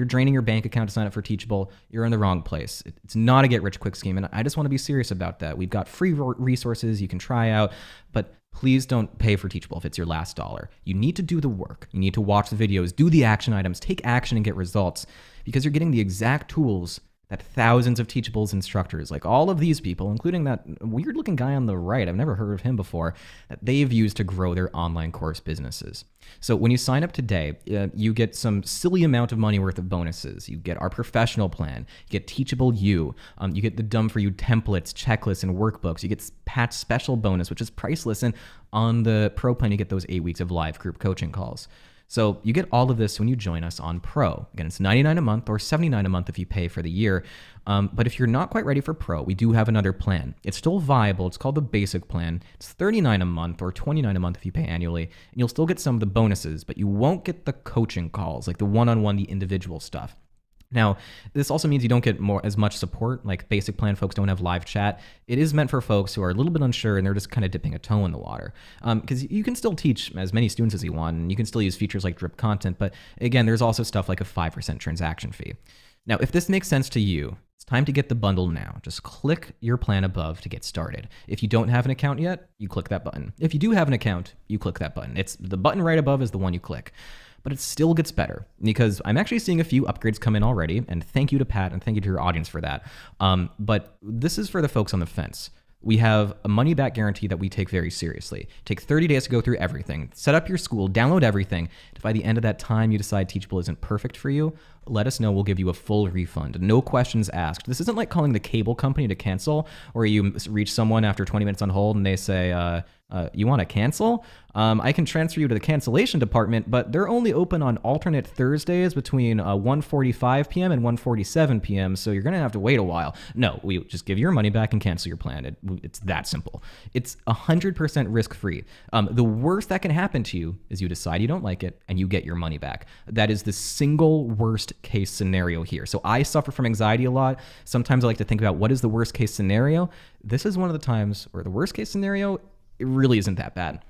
draining your bank account to sign up for Teachable, you're in the wrong place. It's not a get-rich-quick scheme. And I just want to be serious about that. We've got free resources you can try out, but please don't pay for Teachable if it's your last dollar. You need to do the work. You need to watch the videos, do the action items, take action and get results, because you're getting the exact tools that thousands of Teachables instructors, like all of these people, including that weird looking guy on the right, I've never heard of him before, that they've used to grow their online course businesses. So when you sign up today, you get some silly amount of money worth of bonuses. You get our professional plan, you get Teachable U, you get the Dumb For You templates, checklists, and workbooks. You get Pat's special bonus, which is priceless. And on the Pro plan, you get those 8 weeks of live group coaching calls. So you get all of this when you join us on Pro. Again, it's $99 a month or $79 a month if you pay for the year. But if you're not quite ready for Pro, we do have another plan. It's still viable. It's called the Basic Plan. It's $39 a month or $29 a month if you pay annually. And you'll still get some of the bonuses, but you won't get the coaching calls, like the one-on-one, the individual stuff. Now, this also means you don't get as much support. Like Basic Plan folks don't have live chat. It is meant for folks who are a little bit unsure and they're just kind of dipping a toe in the water. Because you can still teach as many students as you want, and you can still use features like drip content. But again, there's also stuff like a 5% transaction fee. Now, if this makes sense to you, it's time to get the bundle now. Just click your plan above to get started. If you don't have an account yet, you click that button. If you do have an account, you click that button. It's the button right above is the one you click. But it still gets better because I'm actually seeing a few upgrades come in already. And thank you to Pat and thank you to your audience for that. But this is for the folks on the fence. We have a money back guarantee that we take very seriously. Take 30 days to go through everything, set up your school, download everything. If by the end of that time you decide Teachable isn't perfect for you, let us know. We'll give you a full refund. No questions asked. This isn't like calling the cable company to cancel, where you reach someone after 20 minutes on hold and they say, you want to cancel? I can transfer you to the cancellation department, but they're only open on alternate Thursdays between 1:45 p.m. and 1:47 p.m., so you're going to have to wait a while. No, we just give you your money back and cancel your plan. It's that simple. It's 100% risk-free. The worst that can happen to you is you decide you don't like it and you get your money back. That is the single worst case scenario here. So I suffer from anxiety a lot. Sometimes I like to think about what is the worst case scenario. This is one of the times where the worst case scenario, it really isn't that bad.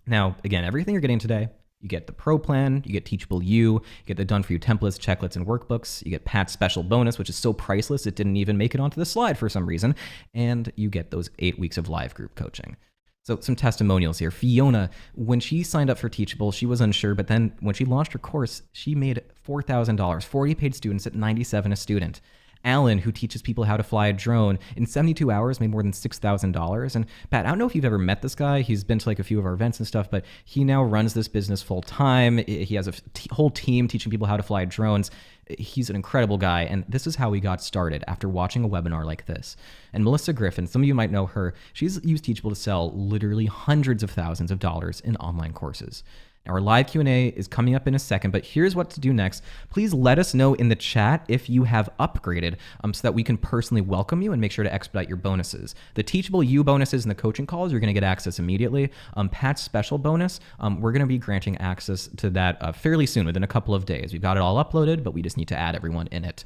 Now, again, everything you're getting today, you get the Pro plan, you get Teachable U, you get the Done For You templates, checklists, and workbooks, you get Pat's special bonus, which is so priceless it didn't even make it onto the slide for some reason, and you get those 8 weeks of live group coaching. So some testimonials here. Fiona, when she signed up for Teachable, she was unsure, but then when she launched her course, she made $4,000, 40 paid students at $97 a student. Alan, who teaches people how to fly a drone, in 72 hours made more than $6,000. And Pat, I don't know if you've ever met this guy. He's been to like a few of our events and stuff, but he now runs this business full time. He has a whole team teaching people how to fly drones. He's an incredible guy. And this is how we got started after watching a webinar like this. And Melissa Griffin, some of you might know her. She's used Teachable to sell literally hundreds of thousands of dollars in online courses. Now, our live Q&A is coming up in a second, but here's what to do next. Please let us know in the chat if you have upgraded so that we can personally welcome you and make sure to expedite your bonuses. The Teachable U bonuses and the coaching calls, you're going to get access immediately. Pat's special bonus, we're going to be granting access to that fairly soon, within a couple of days. We've got it all uploaded, but we just need to add everyone in it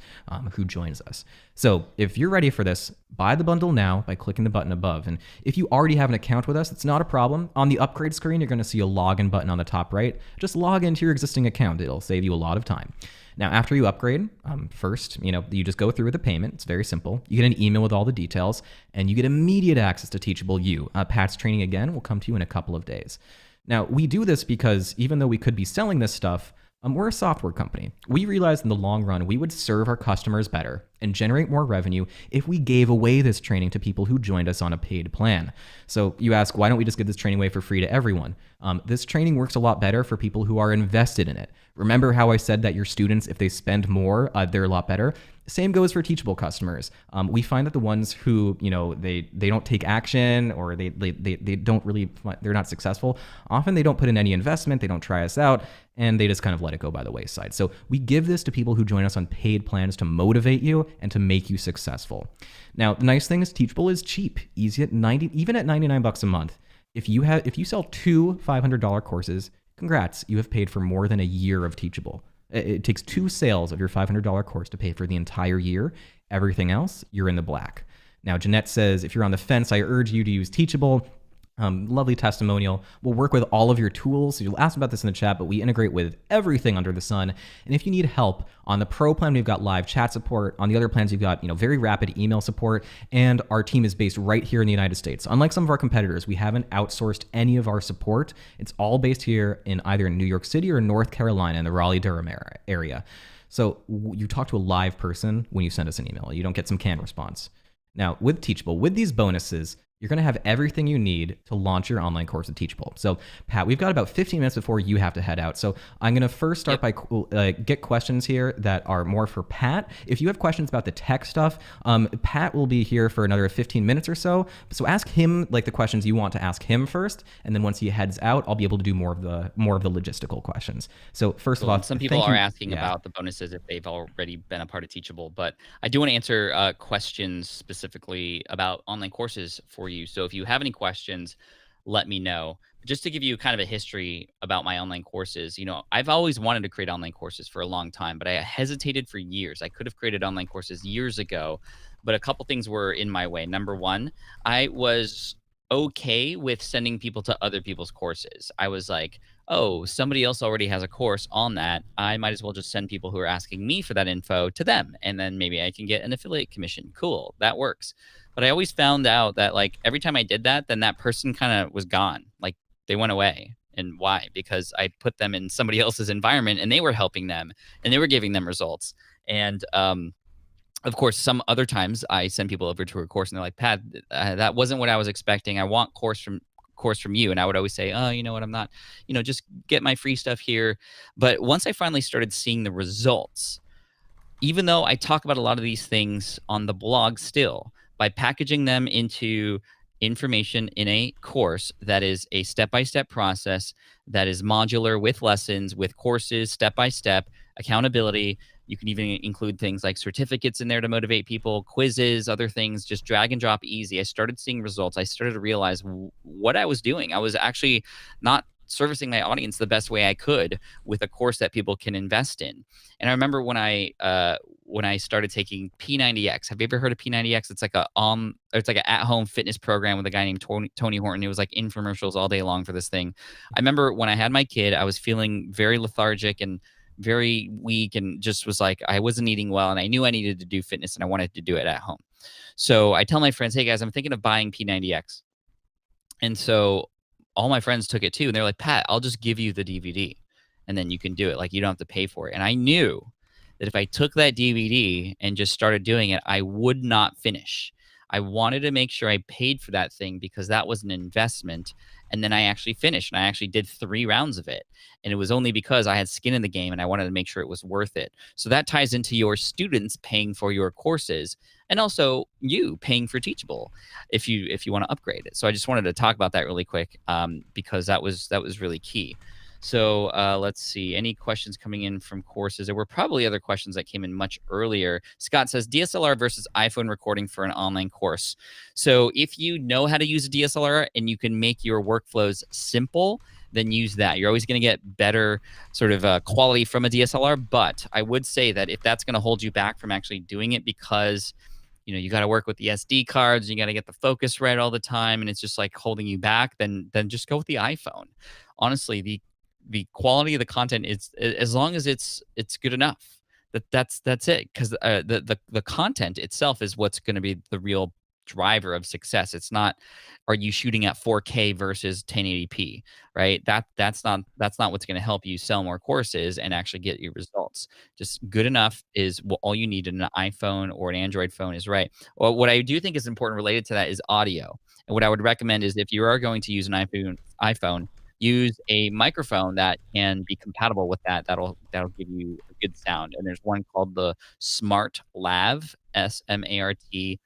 who joins us. So if you're ready for this, buy the bundle now by clicking the button above. And if you already have an account with us, it's not a problem. On the upgrade screen, you're going to see a login button on the top right. Just log into your existing account. It'll save you a lot of time. Now, after you upgrade, first, you just go through with the payment. It's very simple. You get an email with all the details, and you get immediate access to Teachable U. Pat's training, again, will come to you in a couple of days. Now, we do this because even though we could be selling this stuff, we're a software company. We realized in the long run, we would serve our customers better and generate more revenue if we gave away this training to people who joined us on a paid plan. So you ask, why don't we just give this training away for free to everyone? This training works a lot better for people who are invested in it. Remember how I said that your students, if they spend more, they're a lot better? Same goes for Teachable customers. We find that the ones who, they don't take action, or they don't really, they're not successful. Often they don't put in any investment, they don't try us out, and they just kind of let it go by the wayside. So we give this to people who join us on paid plans to motivate you. and to make you successful. Now, the nice thing is Teachable is cheap, easy at even at $99 a month. If you sell two $500 courses, congrats, you have paid for more than a year of Teachable. It takes 2 sales of your $500 course to pay for the entire year. Everything else, you're in the black. Now, Jeanette says, if you're on the fence, I urge you to use Teachable. Lovely testimonial. We'll work with all of your tools. So you'll ask about this in the chat, but we integrate with everything under the sun. And if you need help on the Pro plan, we've got live chat support. On the other plans, you've got very rapid email support. And our team is based right here in the United States. Unlike some of our competitors, we haven't outsourced any of our support. It's all based here in either New York City or North Carolina in the Raleigh-Durham area. So you talk to a live person when you send us an email. You don't get some canned response. Now, with Teachable, with these bonuses, you're going to have everything you need to launch your online course with Teachable. So, Pat, we've got about 15 minutes before you have to head out. So I'm going to first start by get questions here that are more for Pat. If you have questions about the tech stuff, Pat will be here for another 15 minutes or so. So ask him the questions you want to ask him first, and then once he heads out, I'll be able to do more of the logistical questions. So first of all, some people are asking about the bonuses if they've already been a part of Teachable, but I do want to answer questions specifically about online courses for you. So if you have any questions, let me know. Just to give you kind of a history about my online courses, I've always wanted to create online courses for a long time, but I hesitated for years. I could have created online courses years ago, but a couple things were in my way. Number one, I was okay with sending people to other people's courses. I was like, oh, somebody else already has a course on that. I might as well just send people who are asking me for that info to them. And then maybe I can get an affiliate commission. Cool, that works. But I always found out that every time I did that, then that person kind of was gone. They went away. And why? Because I put them in somebody else's environment and they were helping them and they were giving them results. And of course, some other times I send people over to a course and they're like, Pat, that wasn't what I was expecting. I want course from you. And I would always say, oh, you know what, I'm not, just get my free stuff here. But once I finally started seeing the results, even though I talk about a lot of these things on the blog still, by packaging them into information in a course that is a step-by-step process, that is modular with lessons, with courses, step-by-step, accountability. You can even include things like certificates in there to motivate people, quizzes, other things, just drag and drop easy. I started seeing results. I started to realize what I was doing. I was actually not servicing my audience the best way I could with a course that people can invest in. And I remember when I started taking P90X. Have you ever heard of P90X? It's like an at-home fitness program with a guy named Tony Horton. It was like infomercials all day long for this thing. I remember when I had my kid, I was feeling very lethargic and very weak and just was like, I wasn't eating well and I knew I needed to do fitness and I wanted to do it at home. So I tell my friends, hey guys, I'm thinking of buying P90X. And so all my friends took it too. And they're like, Pat, I'll just give you the DVD and then you can do it. You don't have to pay for it. And I knew that if I took that DVD and just started doing it, I would not finish. I wanted to make sure I paid for that thing because that was an investment. And then I actually finished and I actually did 3 rounds of it. And it was only because I had skin in the game and I wanted to make sure it was worth it. So that ties into your students paying for your courses and also you paying for Teachable if you want to upgrade it. So I just wanted to talk about that really quick because that was really key. So let's see. Any questions coming in from courses? There were probably other questions that came in much earlier. Scott says, DSLR versus iPhone recording for an online course. So if you know how to use a DSLR and you can make your workflows simple, then use that. You're always going to get better sort of quality from a DSLR. But I would say that if that's going to hold you back from actually doing it because you got to work with the SD cards, you got to get the focus right all the time, and it's just holding you back, then just go with the iPhone. Honestly, the quality of the content is, as long as it's good enough, that's it, because the content itself is what's going to be the real driver of success. It's not, are you shooting at 4K versus 1080p, right? That's not what's going to help you sell more courses and actually get your results. Just good enough is all you need in an iPhone or an Android phone is right. Well, what I do think is important related to that is audio. And what I would recommend is if you are going to use an iPhone, use a microphone that can be compatible with that. That'll give you a good sound. And there's one called the Smart Lav, SmartLav.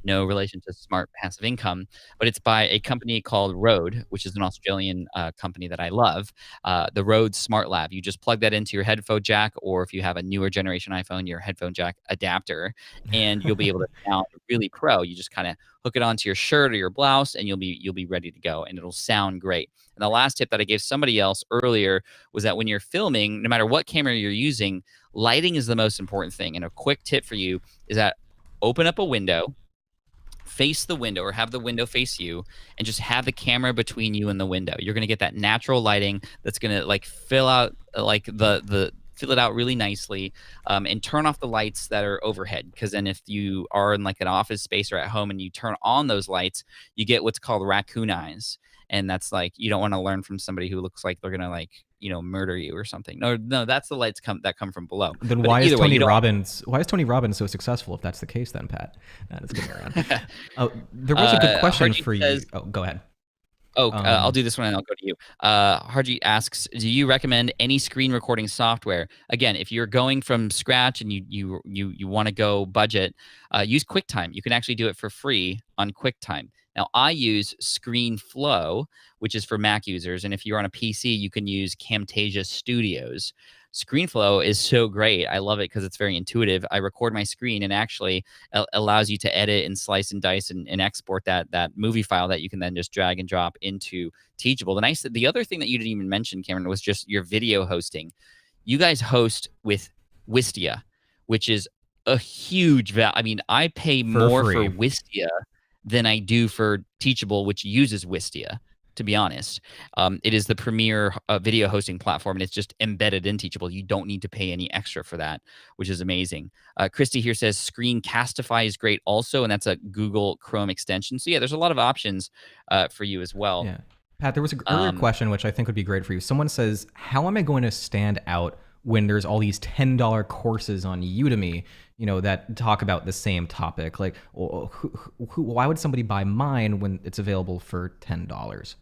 no relation to smart passive income, but it's by a company called Rode, which is an Australian company that I love. The Rode Smart Lav. You just plug that into your headphone jack, or if you have a newer generation iPhone, your headphone jack adapter, and you'll be able to sound really pro. You just kind of hook it onto your shirt or your blouse, and you'll be ready to go, and it'll sound great. And the last tip that I gave somebody else earlier was that when you're filming, no matter what camera you're using, lighting is the most important thing. And a quick tip for you is that open up a window, face the window or have the window face you, and just have the camera between you and the window. You're going to get that natural lighting that's going to like fill out like the fill it out really nicely, and turn off the lights that are overhead, because then if you are in like an office space or at home and you turn on those lights, you get what's called raccoon eyes. And that's like, you don't want to learn from somebody who looks like they're going to like, murder you or something. No, that's the lights that come from below. Then why is Tony Robbins so successful if that's the case then, Pat? That's getting around. There was a good question for you. Oh, go ahead. I'll do this one and I'll go to you. Harji asks, do you recommend any screen recording software? Again, if you're going from scratch and you want to go budget, use QuickTime. You can actually do it for free on QuickTime. Now, I use ScreenFlow, which is for Mac users, and if you're on a PC, you can use Camtasia Studios. ScreenFlow is so great. I love it because it's very intuitive. I record my screen and actually allows you to edit and slice and dice and export that movie file that you can then just drag and drop into Teachable. The other thing that you didn't even mention, Cameron, was just your video hosting. You guys host with Wistia, which is a huge value. I mean, I pay more for Wistia than I do for Teachable, which uses Wistia, to be honest. It is the premier video hosting platform, and it's just embedded in Teachable. You don't need to pay any extra for that, which is amazing. Christy here says Screencastify is great also, and that's a Google Chrome extension. So yeah, there's a lot of options for you as well. Yeah. Pat, there was an earlier question, which I think would be great for you. Someone says, how am I going to stand out when there's all these $10 courses on Udemy, that talk about the same topic? Like, why would somebody buy mine when it's available for $10?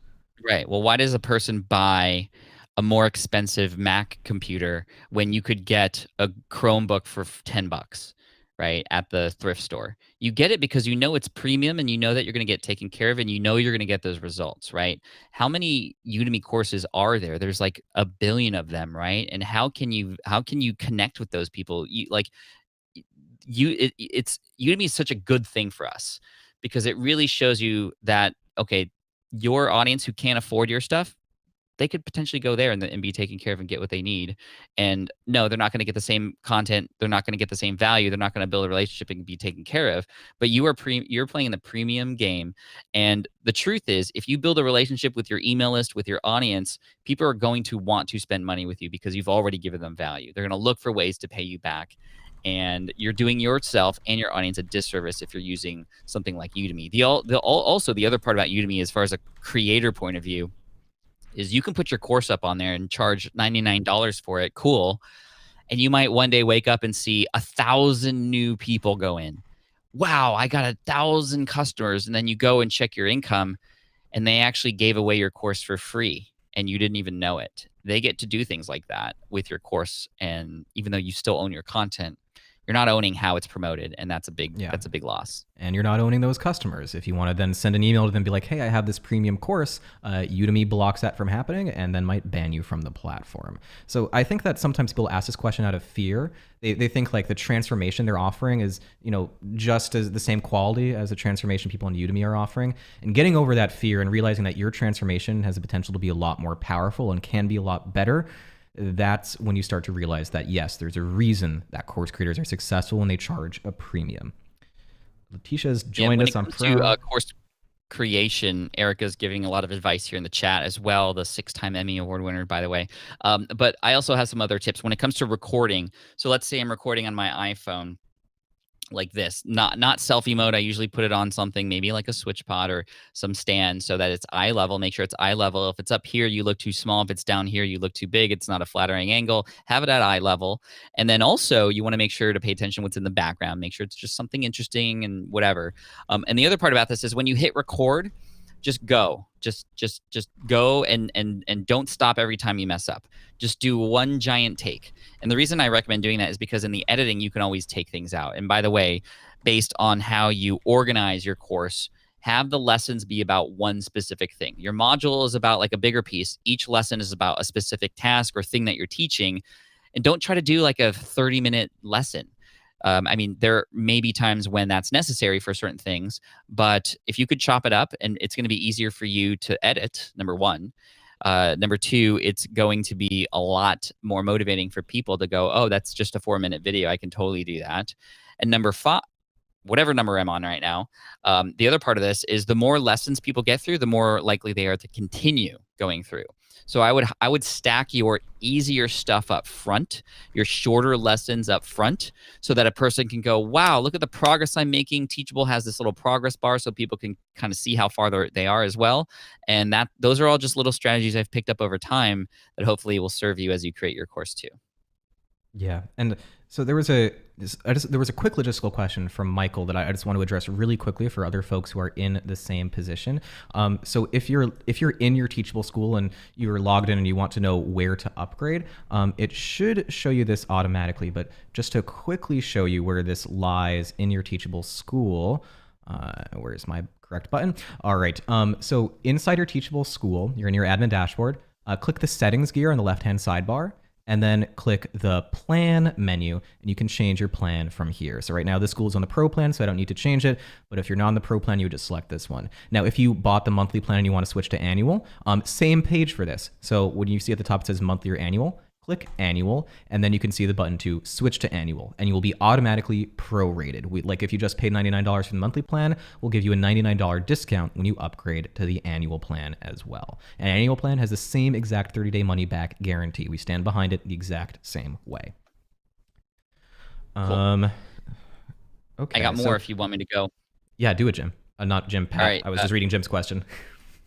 Right. Well, why does a person buy a more expensive Mac computer when you could get a Chromebook for $10, right, at the thrift store? You get it because you know it's premium and you know that you're going to get taken care of and you know you're going to get those results, right? How many Udemy courses are there? There's like a billion of them, right? And how can you connect with those people? Udemy is such a good thing for us because it really shows you that, okay, your audience who can't afford your stuff, they could potentially go there and be taken care of and get what they need. And no, they're not going to get the same content. They're not going to get the same value. They're not going to build a relationship and be taken care of. But you're playing in the premium game. And the truth is, if you build a relationship with your email list, with your audience, people are going to want to spend money with you because you've already given them value. They're going to look for ways to pay you back. And you're doing yourself and your audience a disservice if you're using something like Udemy. Also, the other part about Udemy, as far as a creator point of view, is you can put your course up on there and charge $99 for it. Cool. And you might one day wake up and see 1,000 new people go in. Wow, I got 1,000 customers. And then you go and check your income, and they actually gave away your course for free, and you didn't even know it. They get to do things like that with your course, and even though you still own your content, you're not owning how it's promoted, and that's a big loss. And you're not owning those customers. If you want to then send an email to them, be like, hey, I have this premium course, Udemy blocks that from happening and then might ban you from the platform. So I think that sometimes people ask this question out of fear. They think like the transformation they're offering is, just as the same quality as the transformation people on Udemy are offering. And getting over that fear and realizing that your transformation has the potential to be a lot more powerful and can be a lot better, that's when you start to realize that, yes, there's a reason that course creators are successful when they charge a premium. Letitia's joined us on Pro. To course creation, Erica's giving a lot of advice here in the chat as well, the 6-time Emmy Award winner, by the way. But I also have some other tips when it comes to recording. So let's say I'm recording on my iPhone like this, not selfie mode. I usually put it on something maybe like a switch pod or some stand so that it's eye level. Make sure it's eye level. If it's up here, you look too small. If it's down here, you look too big. It's not a flattering angle. Have it at eye level. And then also you want to make sure to pay attention what's in the background. Make sure it's just something interesting and whatever. And the other part about this is when you hit record, just go. Just go and don't stop every time you mess up. Just do one giant take. And the reason I recommend doing that is because in the editing, you can always take things out. And by the way, based on how you organize your course. Have the lessons be about one specific thing. Your module is about like a bigger piece. Each lesson is about a specific task or thing that you're teaching. And don't try to do like a 30-minute lesson. I mean, there may be times when that's necessary for certain things, but if you could chop it up, and it's going to be easier for you to edit, number one. Number two, it's going to be a lot more motivating for people to go, oh, that's just a 4-minute video. I can totally do that. And number five, whatever number I'm on right now, the other part of this is the more lessons people get through, the more likely they are to continue going through. So I would stack your easier stuff up front, your shorter lessons up front, so that a person can go, wow, look at the progress I'm making. Teachable has this little progress bar so people can kind of see how far they are as well. And those are all just little strategies I've picked up over time that hopefully will serve you as you create your course too. Yeah, and so there was a quick logistical question from Michael that I just want to address really quickly for other folks who are in the same position. So if you're in your Teachable school and you're logged in and you want to know where to upgrade, it should show you this automatically. But just to quickly show you where this lies in your Teachable school, where's my correct button? All right. So inside your Teachable school, you're in your admin dashboard. Click the settings gear on the left-hand sidebar, and then click the plan menu, and you can change your plan from here. So right now this school is on the pro plan, so I don't need to change it. But if you're not on the pro plan, you would just select this one. Now, if you bought the monthly plan and you want to switch to annual, same page for this. So when you see at the top it says monthly or annual, click annual, and then you can see the button to switch to annual, and you will be automatically prorated. Like if you just paid $99 for the monthly plan, we'll give you a $99 discount when you upgrade to the annual plan as well. An annual plan has the same exact 30-day money-back guarantee. We stand behind it the exact same way. Cool. Okay. I got more if you want me to go. Yeah, do it, Jim. Not Jim, Pat. Right, I was just reading Jim's question.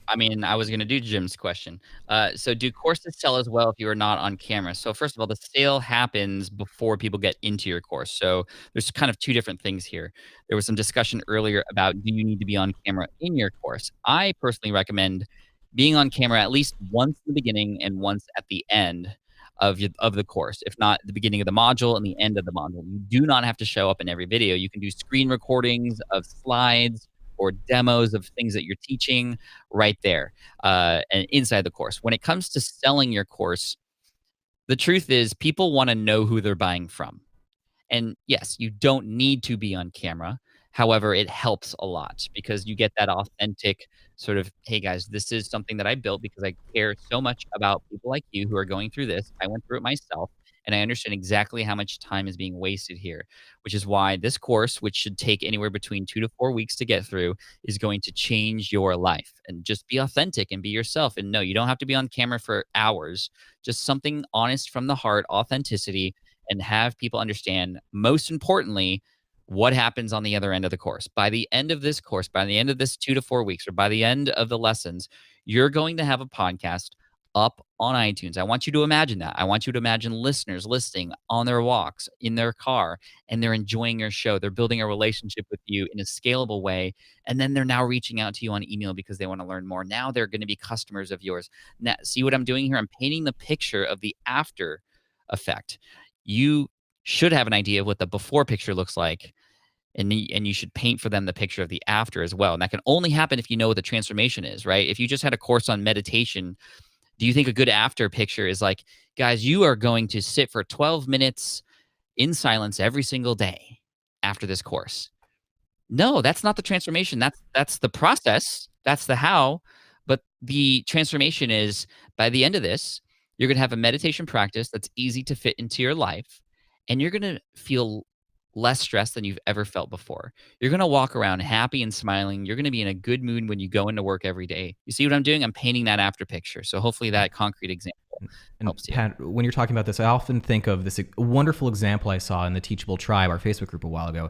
I mean, I was going to do Jim's question. So do courses sell as well if you are not on camera? So first of all, the sale happens before people get into your course. So there's kind of two different things here. There was some discussion earlier about, do you need to be on camera in your course? I personally recommend being on camera at least once in the beginning and once at the end of the course, if not the beginning of the module and the end of the module. You do not have to show up in every video. You can do screen recordings of slides or demos of things that you're teaching right there and inside the course. When it comes to selling your course, the truth is people want to know who they're buying from. And yes, you don't need to be on camera. However, it helps a lot because you get that authentic sort of, hey guys, this is something that I built because I care so much about people like you who are going through this. I went through it myself, and I understand exactly how much time is being wasted here, which is why this course, which should take anywhere between 2 to 4 weeks to get through, is going to change your life. And just be authentic and be yourself. And no, you don't have to be on camera for hours. Just something honest from the heart, authenticity, and have people understand, most importantly, what happens on the other end of the course. By the end of this course, by the end of this 2 to 4 weeks, or by the end of the lessons, you're going to have a podcast up on iTunes. I want you to imagine that. I want you to imagine listeners listening on their walks, in their car, and they're enjoying your show. They're building a relationship with you in a scalable way. And then they're now reaching out to you on email because they want to learn more. Now they're going to be customers of yours. Now, see what I'm doing here? I'm painting the picture of the after effect. You should have an idea of what the before picture looks like. And you should paint for them the picture of the after as well. And that can only happen if you know what the transformation is, right? If you just had a course on meditation, do you think a good after picture is like, guys, you are going to sit for 12 minutes in silence every single day after this course? No, that's not the transformation. That's the process. That's the how. But the transformation is, by the end of this, you're going to have a meditation practice that's easy to fit into your life, and you're going to feel less stressed than you've ever felt before. You're going to walk around happy and smiling. You're going to be in a good mood when you go into work every day. You see what I'm doing? I'm painting that after picture. So hopefully that concrete example helps you. Pat, when you're talking about this, I often think of this wonderful example I saw in the Teachable Tribe, our Facebook group a while ago.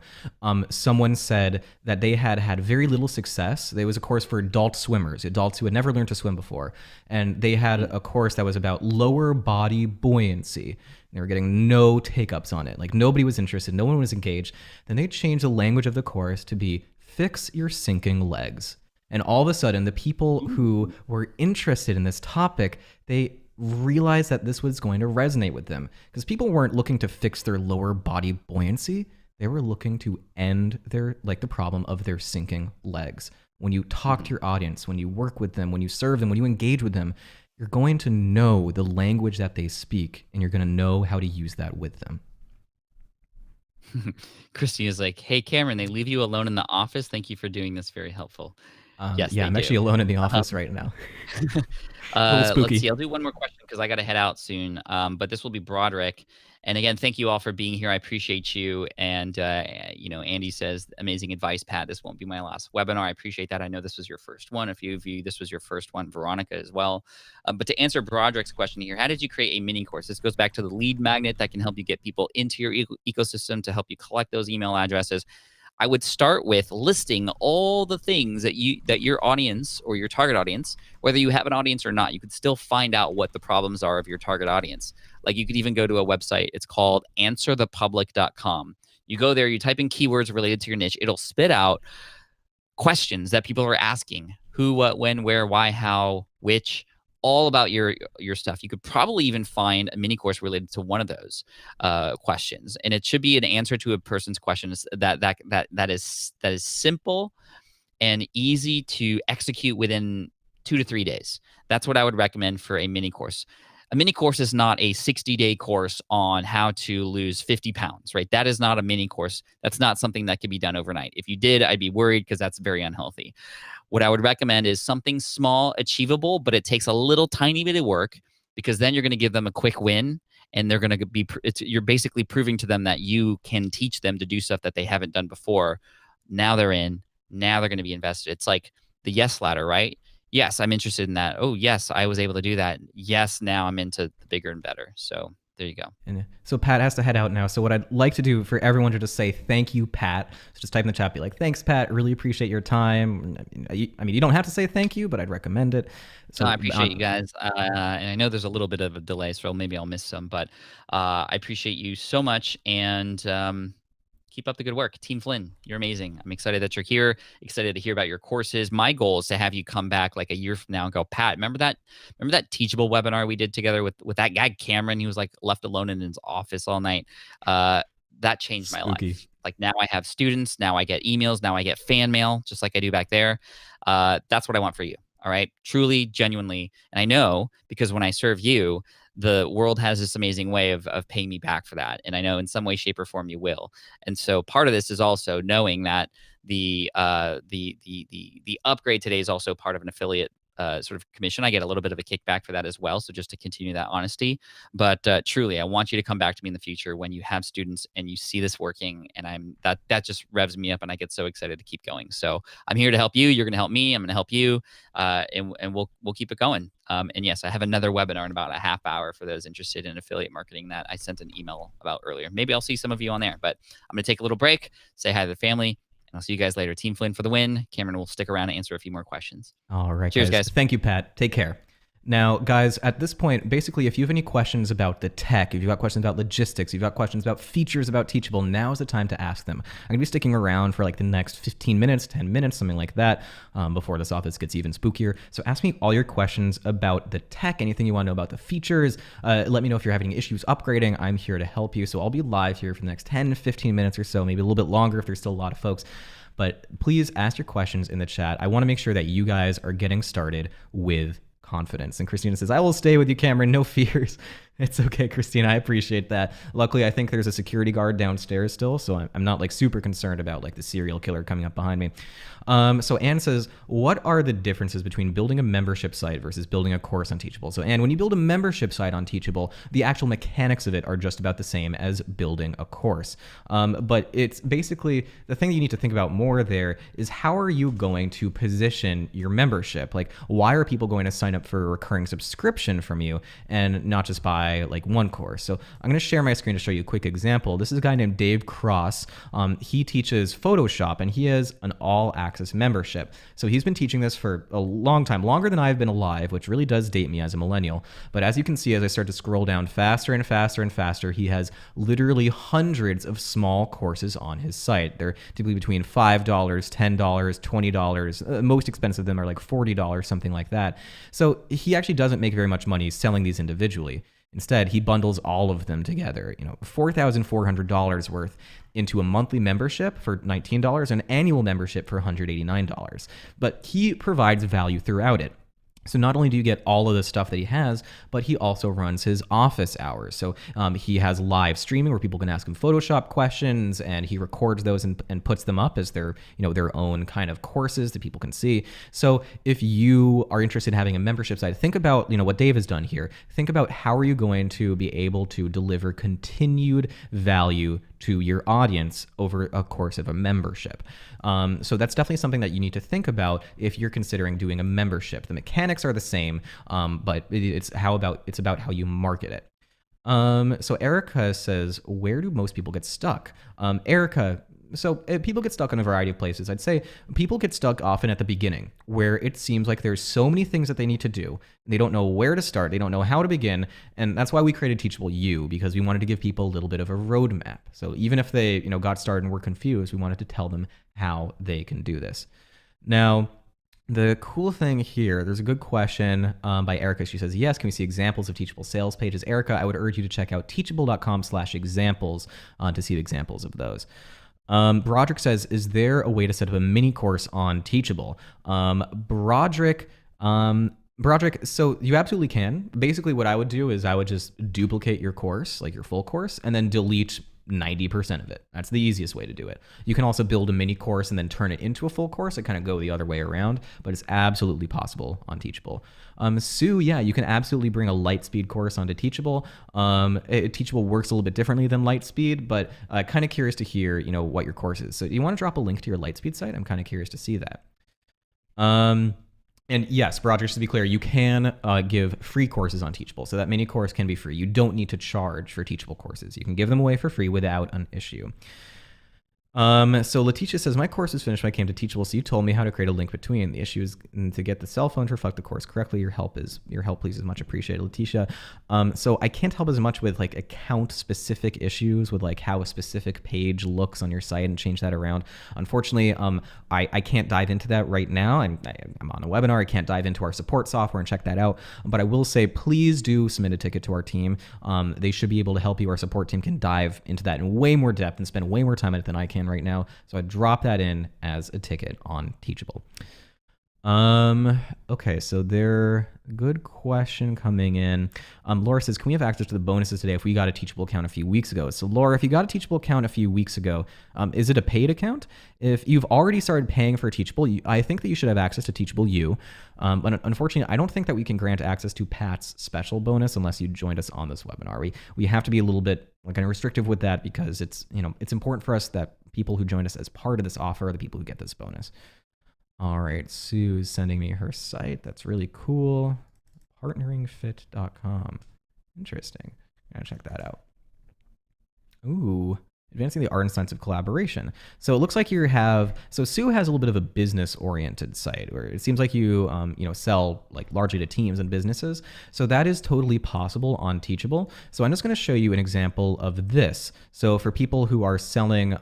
Someone said that they had very little success. There was a course for adult swimmers, adults who had never learned to swim before. And they had a course that was about lower body buoyancy. They were getting no take-ups on it. Like nobody was interested. No one was engaged. Then they changed the language of the course to be fix your sinking legs. And all of a sudden, the people who were interested in this topic, they realized that this was going to resonate with them. Because people weren't looking to fix their lower body buoyancy. They were looking to end their, like, the problem of their sinking legs. When you talk to your audience, when you work with them, when you serve them, when you engage with them, you're going to know the language that they speak, and you're going to know how to use that with them. Christina's like, hey, Cameron, they leave you alone in the office. Thank you for doing this. Very helpful. Yes, yeah, I'm actually alone in the office right now. A little spooky. Let's see. I'll do one more question because I got to head out soon. But this will be Broderick. And again, thank you all for being here. I appreciate you. And, Andy says, amazing advice, Pat. This won't be my last webinar. I appreciate that. I know this was your first one. A few of you, this was your first one. Veronica as well. But to answer Broderick's question here, how did you create a mini course? This goes back to the lead magnet that can help you get people into your ecosystem to help you collect those email addresses. I would start with listing all the things that your audience or your target audience, whether you have an audience or not, you could still find out what the problems are of your target audience. Like you could even go to a website. It's called answerthepublic.com. You go there, you type in keywords related to your niche. It'll spit out questions that people are asking: who, what, when, where, why, how, which, all about your stuff. You could probably even find a mini course related to one of those questions, and it should be an answer to a person's questions that is simple and easy to execute within 2 to 3 days. That's what I would recommend for a mini course. A mini course is not a 60-day course on how to lose 50 pounds, right? That is not a mini course. That's not something that can be done overnight. If you did, I'd be worried because that's very unhealthy. What I would recommend is something small, achievable, but it takes a little tiny bit of work, because then you're going to give them a quick win, and they're going to be, you're basically proving to them that you can teach them to do stuff that they haven't done before. Now they're in, now they're going to be invested. It's like the yes ladder, right? Yes, I'm interested in that. Oh, yes, I was able to do that. Yes, now I'm into the bigger and better. So there you go. And so Pat has to head out now. So what I'd like to do for everyone to just say thank you, Pat. So just type in the chat, be like, thanks, Pat. Really appreciate your time. I mean, you don't have to say thank you, but I'd recommend it. So I appreciate you guys. And I know there's a little bit of a delay, so maybe I'll miss some, but I appreciate you so much. And keep up the good work. Team Flynn, you're amazing. I'm excited that you're here, excited to hear about your courses. My goal is to have you come back like a year from now and go, Pat, remember that Teachable webinar we did together with that guy, Cameron? He was like left alone in his office all night. That changed my life. Like now I have students, now I get emails, now I get fan mail, just like I do back there. That's what I want for you. All right. Truly, genuinely. And I know because when I serve you, the world has this amazing way of paying me back for that. And I know in some way, shape, or form you will. And so part of this is also knowing that the upgrade today is also part of an affiliate sort of commission. I get a little bit of a kickback for that as well. So just to continue that honesty, but truly, I want you to come back to me in the future when you have students and you see this working, and that just revs me up, and I get so excited to keep going. So I'm here to help you. You're going to help me. I'm going to help you, and we'll keep it going. And yes, I have another webinar in about a half hour for those interested in affiliate marketing that I sent an email about earlier. Maybe I'll see some of you on there, but I'm going to take a little break, say hi to the family. And I'll see you guys later. Team Flynn for the win. Cameron will stick around and answer a few more questions. All right, cheers, guys. Thank you, Pat. Take care. Now, guys, at this point, basically, if you have any questions about the tech, if you've got questions about logistics, you've got questions about features about Teachable, now is the time to ask them. I'm going to be sticking around for like the next 15 minutes, 10 minutes, something like that, before this office gets even spookier. So ask me all your questions about the tech, anything you want to know about the features. Let me know if you're having any issues upgrading. I'm here to help you. So I'll be live here for the next 10, 15 minutes or so, maybe a little bit longer if there's still a lot of folks. But please ask your questions in the chat. I want to make sure that you guys are getting started with confidence. And Christina says, I will stay with you, Cameron. No fears. It's okay, Christina. I appreciate that. Luckily, I think there's a security guard downstairs still, so I'm not like super concerned about like the serial killer coming up behind me. So Anne says, what are the differences between building a membership site versus building a course on Teachable? So Anne, when you build a membership site on Teachable, the actual mechanics of it are just about the same as building a course. But it's basically the thing that you need to think about more there is how are you going to position your membership? Like, why are people going to sign up for a recurring subscription from you and not just buy like one course? So I'm going to share my screen to show you a quick example. This is a guy named Dave Cross. He teaches Photoshop, and he has an all-access membership. So he's been teaching this for a long time, longer than I've been alive, which really does date me as a millennial. But as you can see, as I start to scroll down faster and faster and faster, he has literally hundreds of small courses on his site. They're typically between $5, $10, $20. Most expensive of them are like $40, something like that. So he actually doesn't make very much money selling these individually. Instead, he bundles all of them together, $4,400 worth into a monthly membership for $19 and an annual membership for $189. But he provides value throughout it. So not only do you get all of the stuff that he has, but he also runs his office hours. So he has live streaming where people can ask him Photoshop questions, and he records those and puts them up as their own kind of courses that people can see. So if you are interested in having a membership site, think about what Dave has done here. Think about how are you going to be able to deliver continued value to your audience over a course of a membership. So that's definitely something that you need to think about if you're considering doing a membership. The mechanics are the same, but it's about how you market it. So Erica says, where do most people get stuck? Erica, so people get stuck in a variety of places. I'd say people get stuck often at the beginning, where it seems like there's so many things that they need to do. They don't know where to start. They don't know how to begin. And that's why we created Teachable U, because we wanted to give people a little bit of a roadmap. So even if they got started and were confused, we wanted to tell them how they can do this. Now, the cool thing here, there's a good question by Erica. She says, yes, can we see examples of Teachable sales pages? Erica, I would urge you to check out teachable.com/examples to see examples of those. Broderick says, is there a way to set up a mini course on Teachable? Broderick, so you absolutely can. Basically what I would do is I would just duplicate your course, like your full course, and then delete 90% of it. That's the easiest way to do it. You can also build a mini course and then turn it into a full course. It kind of go the other way around, but it's absolutely possible on Teachable. Sue, yeah, you can absolutely bring a Lightspeed course onto Teachable. Teachable works a little bit differently than Lightspeed, but kind of curious to hear, what your course is. So you want to drop a link to your Lightspeed site? I'm kind of curious to see that. And yes, Broderick, just to be clear, you can give free courses on Teachable. So that mini course can be free. You don't need to charge for Teachable courses. You can give them away for free without an issue. So Letitia says, my course is finished when I came to Teachable, so you told me how to create a link between. The issue is to get the cell phone to reflect the course correctly. Your help, please, is much appreciated, Letitia. So I can't help as much with like account specific issues with like how a specific page looks on your site and change that around. Unfortunately, I can't dive into that right now. I'm on a webinar. I can't dive into our support software and check that out. But I will say, please do submit a ticket to our team. They should be able to help you. Our support team can dive into that in way more depth and spend way more time on it than I can right now. So I drop that in as a ticket on Teachable. Okay, so good question coming in. Laura says, can we have access to the bonuses today if we got a Teachable account a few weeks ago? So Laura, if you got a Teachable account a few weeks ago, is it a paid account? If you've already started paying for Teachable, I think that you should have access to Teachable U. But unfortunately, I don't think that we can grant access to Pat's special bonus unless you joined us on this webinar. We have to be a little bit kind of restrictive with that because it's important for us that people who join us as part of this offer are the people who get this bonus. All right, Sue's sending me her site. That's really cool. Partneringfit.com. Interesting. I'm gonna check that out. Ooh, advancing the art and science of collaboration. So it looks like Sue has a little bit of a business-oriented site where it seems like you sell like largely to teams and businesses. So that is totally possible on Teachable. So I'm just going to show you an example of this. So for people who are selling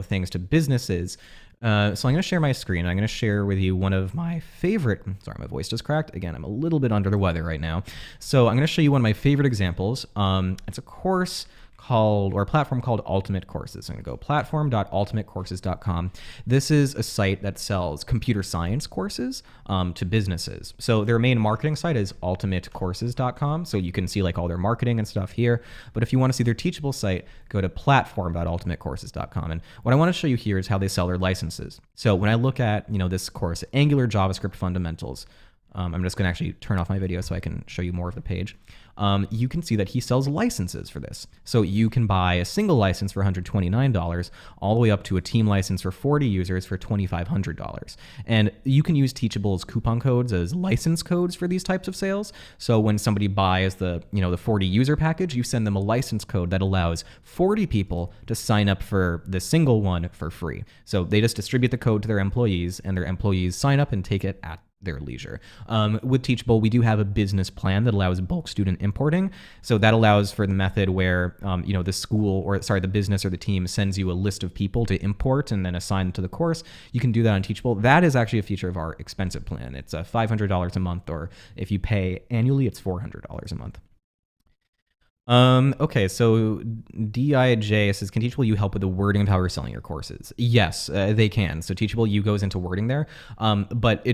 things to businesses. So I'm going to share my screen. I'm going to share with you one of my favorite, sorry, my voice just cracked. Again, I'm a little bit under the weather right now. So I'm going to show you one of my favorite examples. It's a course or a platform called Ultimate Courses. I'm going to go platform.ultimatecourses.com. This is a site that sells computer science courses to businesses. So their main marketing site is ultimatecourses.com. So you can see like all their marketing and stuff here. But if you want to see their Teachable site, go to platform.ultimatecourses.com. And what I want to show you here is how they sell their licenses. So when I look at this course, Angular JavaScript Fundamentals, I'm just going to actually turn off my video so I can show you more of the page. You can see that he sells licenses for this. So you can buy a single license for $129 all the way up to a team license for 40 users for $2,500. And you can use Teachable's coupon codes as license codes for these types of sales. So when somebody buys the 40 user package, you send them a license code that allows 40 people to sign up for the single one for free. So they just distribute the code to their employees and their employees sign up and take it at their leisure. With Teachable, we do have a business plan that allows bulk student importing. So that allows for the method where, the business or the team sends you a list of people to import and then assign to the course. You can do that on Teachable. That is actually a feature of our expensive plan. It's $500 a month, or if you pay annually, it's $400 a month. Okay, so DIJ says, can Teachable U help with the wording of how we're selling your courses? Yes, they can. So Teachable U goes into wording there, but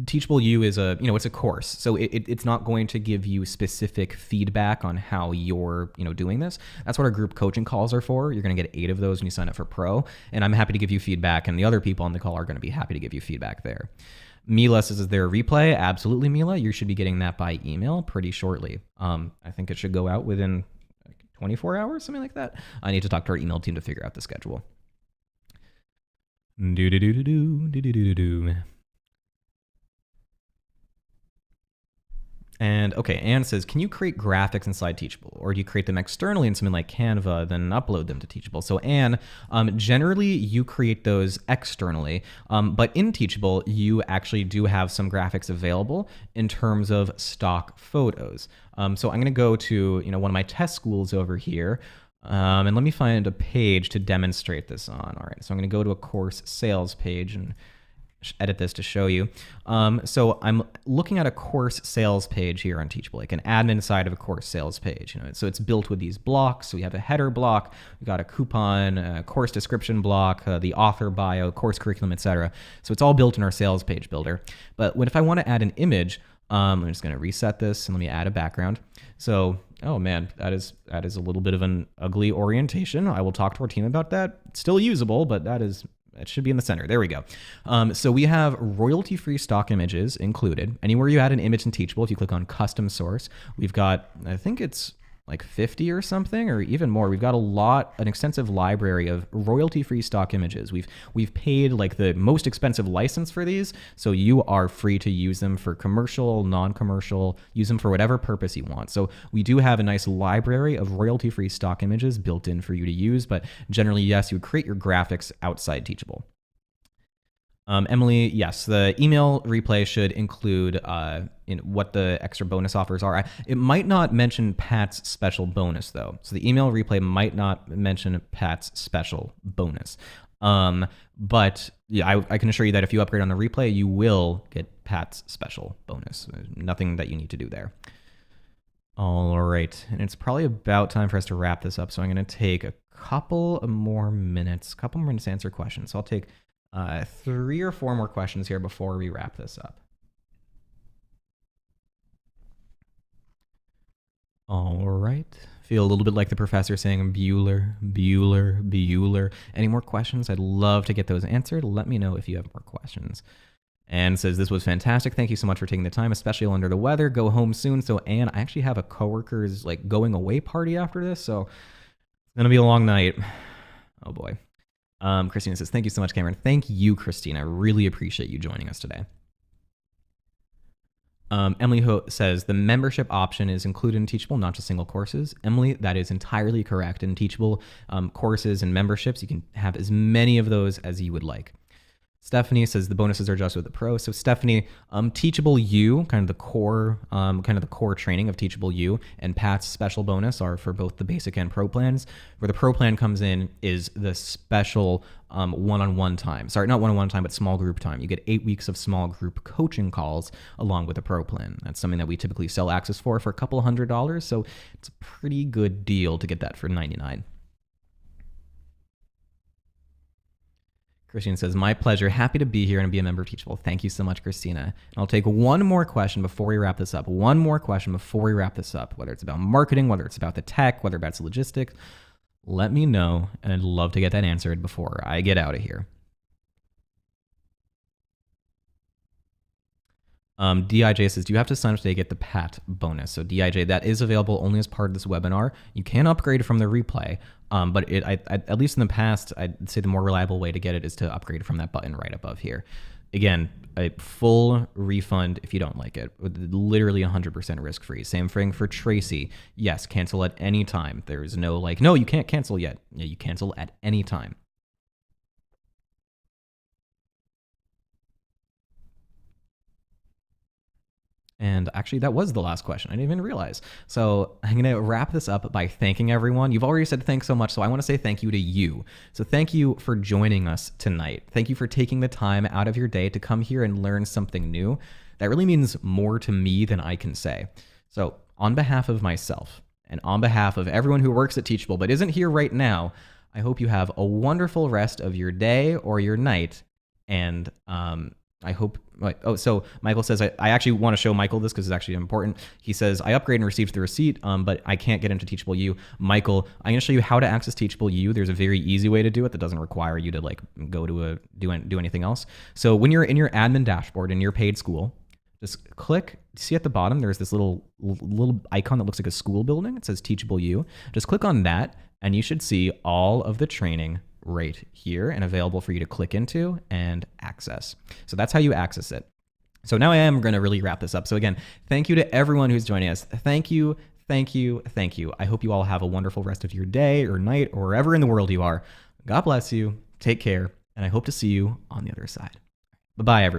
Teachable U is it's a course, so it's not going to give you specific feedback on how you're doing this. That's what our group coaching calls are for. You're going to get 8 of those when you sign up for Pro, and I'm happy to give you feedback, and the other people on the call are going to be happy to give you feedback there. Mila says, is there a replay? Absolutely, Mila. You should be getting that by email pretty shortly. I think it should go out within 24 hours, something like that. I need to talk to our email team to figure out the schedule. And okay, Anne says, can you create graphics inside Teachable? Or do you create them externally in something like Canva, then upload them to Teachable? So Anne, generally you create those externally, but in Teachable, you actually do have some graphics available in terms of stock photos. So I'm gonna go to one of my test schools over here, and let me find a page to demonstrate this on. All right, so I'm gonna go to a course sales page and edit this to show you. So I'm looking at a course sales page here on Teachable, like an admin side of a course sales page. So it's built with these blocks. So we have a header block, we got a coupon, a course description block, the author bio, course curriculum, etc. So it's all built in our sales page builder. But if I want to add an image, I'm just going to reset this and let me add a background. So, oh man, that is a little bit of an ugly orientation. I will talk to our team about that. It's still usable, but it should be in the center. There we go. So we have royalty-free stock images included. Anywhere you add an image in Teachable, if you click on custom source, we've got, I think it's like 50 or something, or even more. We've got an extensive library of royalty-free stock images. We've paid like the most expensive license for these, so you are free to use them for commercial, non-commercial, use them for whatever purpose you want. So we do have a nice library of royalty-free stock images built in for you to use, but generally, yes, you would create your graphics outside Teachable. Emily, yes, the email replay should include what the extra bonus offers are. It might not mention Pat's special bonus, though. So the email replay might not mention Pat's special bonus. But yeah, I can assure you that if you upgrade on the replay, you will get Pat's special bonus. Nothing that you need to do there. All right, and it's probably about time for us to wrap this up. So I'm going to take a couple more minutes to answer questions. So I'll take 3 or 4 more questions here before we wrap this up. All right. Feel a little bit like the professor saying Bueller, Bueller, Bueller. Any more questions? I'd love to get those answered. Let me know if you have more questions. Anne says, this was fantastic. Thank you so much for taking the time, especially under the weather. Go home soon. So Anne, I actually have a coworker's going away party after this. So it's going to be a long night. Oh boy. Christina says, thank you so much, Cameron. Thank you, Christina. I really appreciate you joining us today. Emily says, the membership option is included in Teachable, not just single courses. Emily, that is entirely correct. In Teachable courses and memberships, you can have as many of those as you would like. Stephanie says the bonuses are just with the Pro. So Stephanie, Teachable U, kind of the core training of Teachable U, and Pat's special bonus are for both the basic and Pro plans. Where the Pro plan comes in is the special one-on-one time. Sorry, not one-on-one time, but small group time. You get 8 weeks of small group coaching calls along with the Pro plan. That's something that we typically sell access for a couple $100. So it's a pretty good deal to get that for $99. Christina says, my pleasure. Happy to be here and be a member of Teachable. Thank you so much, Christina. And I'll take one more question before we wrap this up. Whether it's about marketing, whether it's about the tech, whether it's logistics, let me know. And I'd love to get that answered before I get out of here. DIJ says, do you have to sign up today to get the Pat bonus? So DIJ, that is available only as part of this webinar. You can upgrade from the replay, but at least in the past, I'd say the more reliable way to get it is to upgrade from that button right above here. Again, a full refund if you don't like it, literally 100% risk-free. Same thing for Tracy. Yes, cancel at any time. There's no no, you can't cancel yet. Yeah, you cancel at any time. And actually, that was the last question. I didn't even realize. So I'm going to wrap this up by thanking everyone. You've already said thanks so much, so I want to say thank you to you. So thank you for joining us tonight. Thank you for taking the time out of your day to come here and learn something new. That really means more to me than I can say. So on behalf of myself And on behalf of everyone who works at Teachable but isn't here right now, I hope you have a wonderful rest of your day or your night. And I hope, so Michael says, I actually want to show Michael this because it's actually important. He says, I upgraded and received the receipt, but I can't get into Teachable U. Michael, I'm going to show you how to access Teachable U. There's a very easy way to do it that doesn't require you to like go to do anything else. So when you're in your admin dashboard in your paid school, just click, see at the bottom, there's this little icon that looks like a school building. It says Teachable U. Just click on that and you should see all of the training right here and available for you to click into and access. So that's how you access it. So now I am going to really wrap this up. So again, thank you to everyone who's joining us. Thank you, thank you, thank you. I hope you all have a wonderful rest of your day or night or wherever in the world you are. God bless you. Take care. And I hope to see you on the other side. Bye-bye, everyone.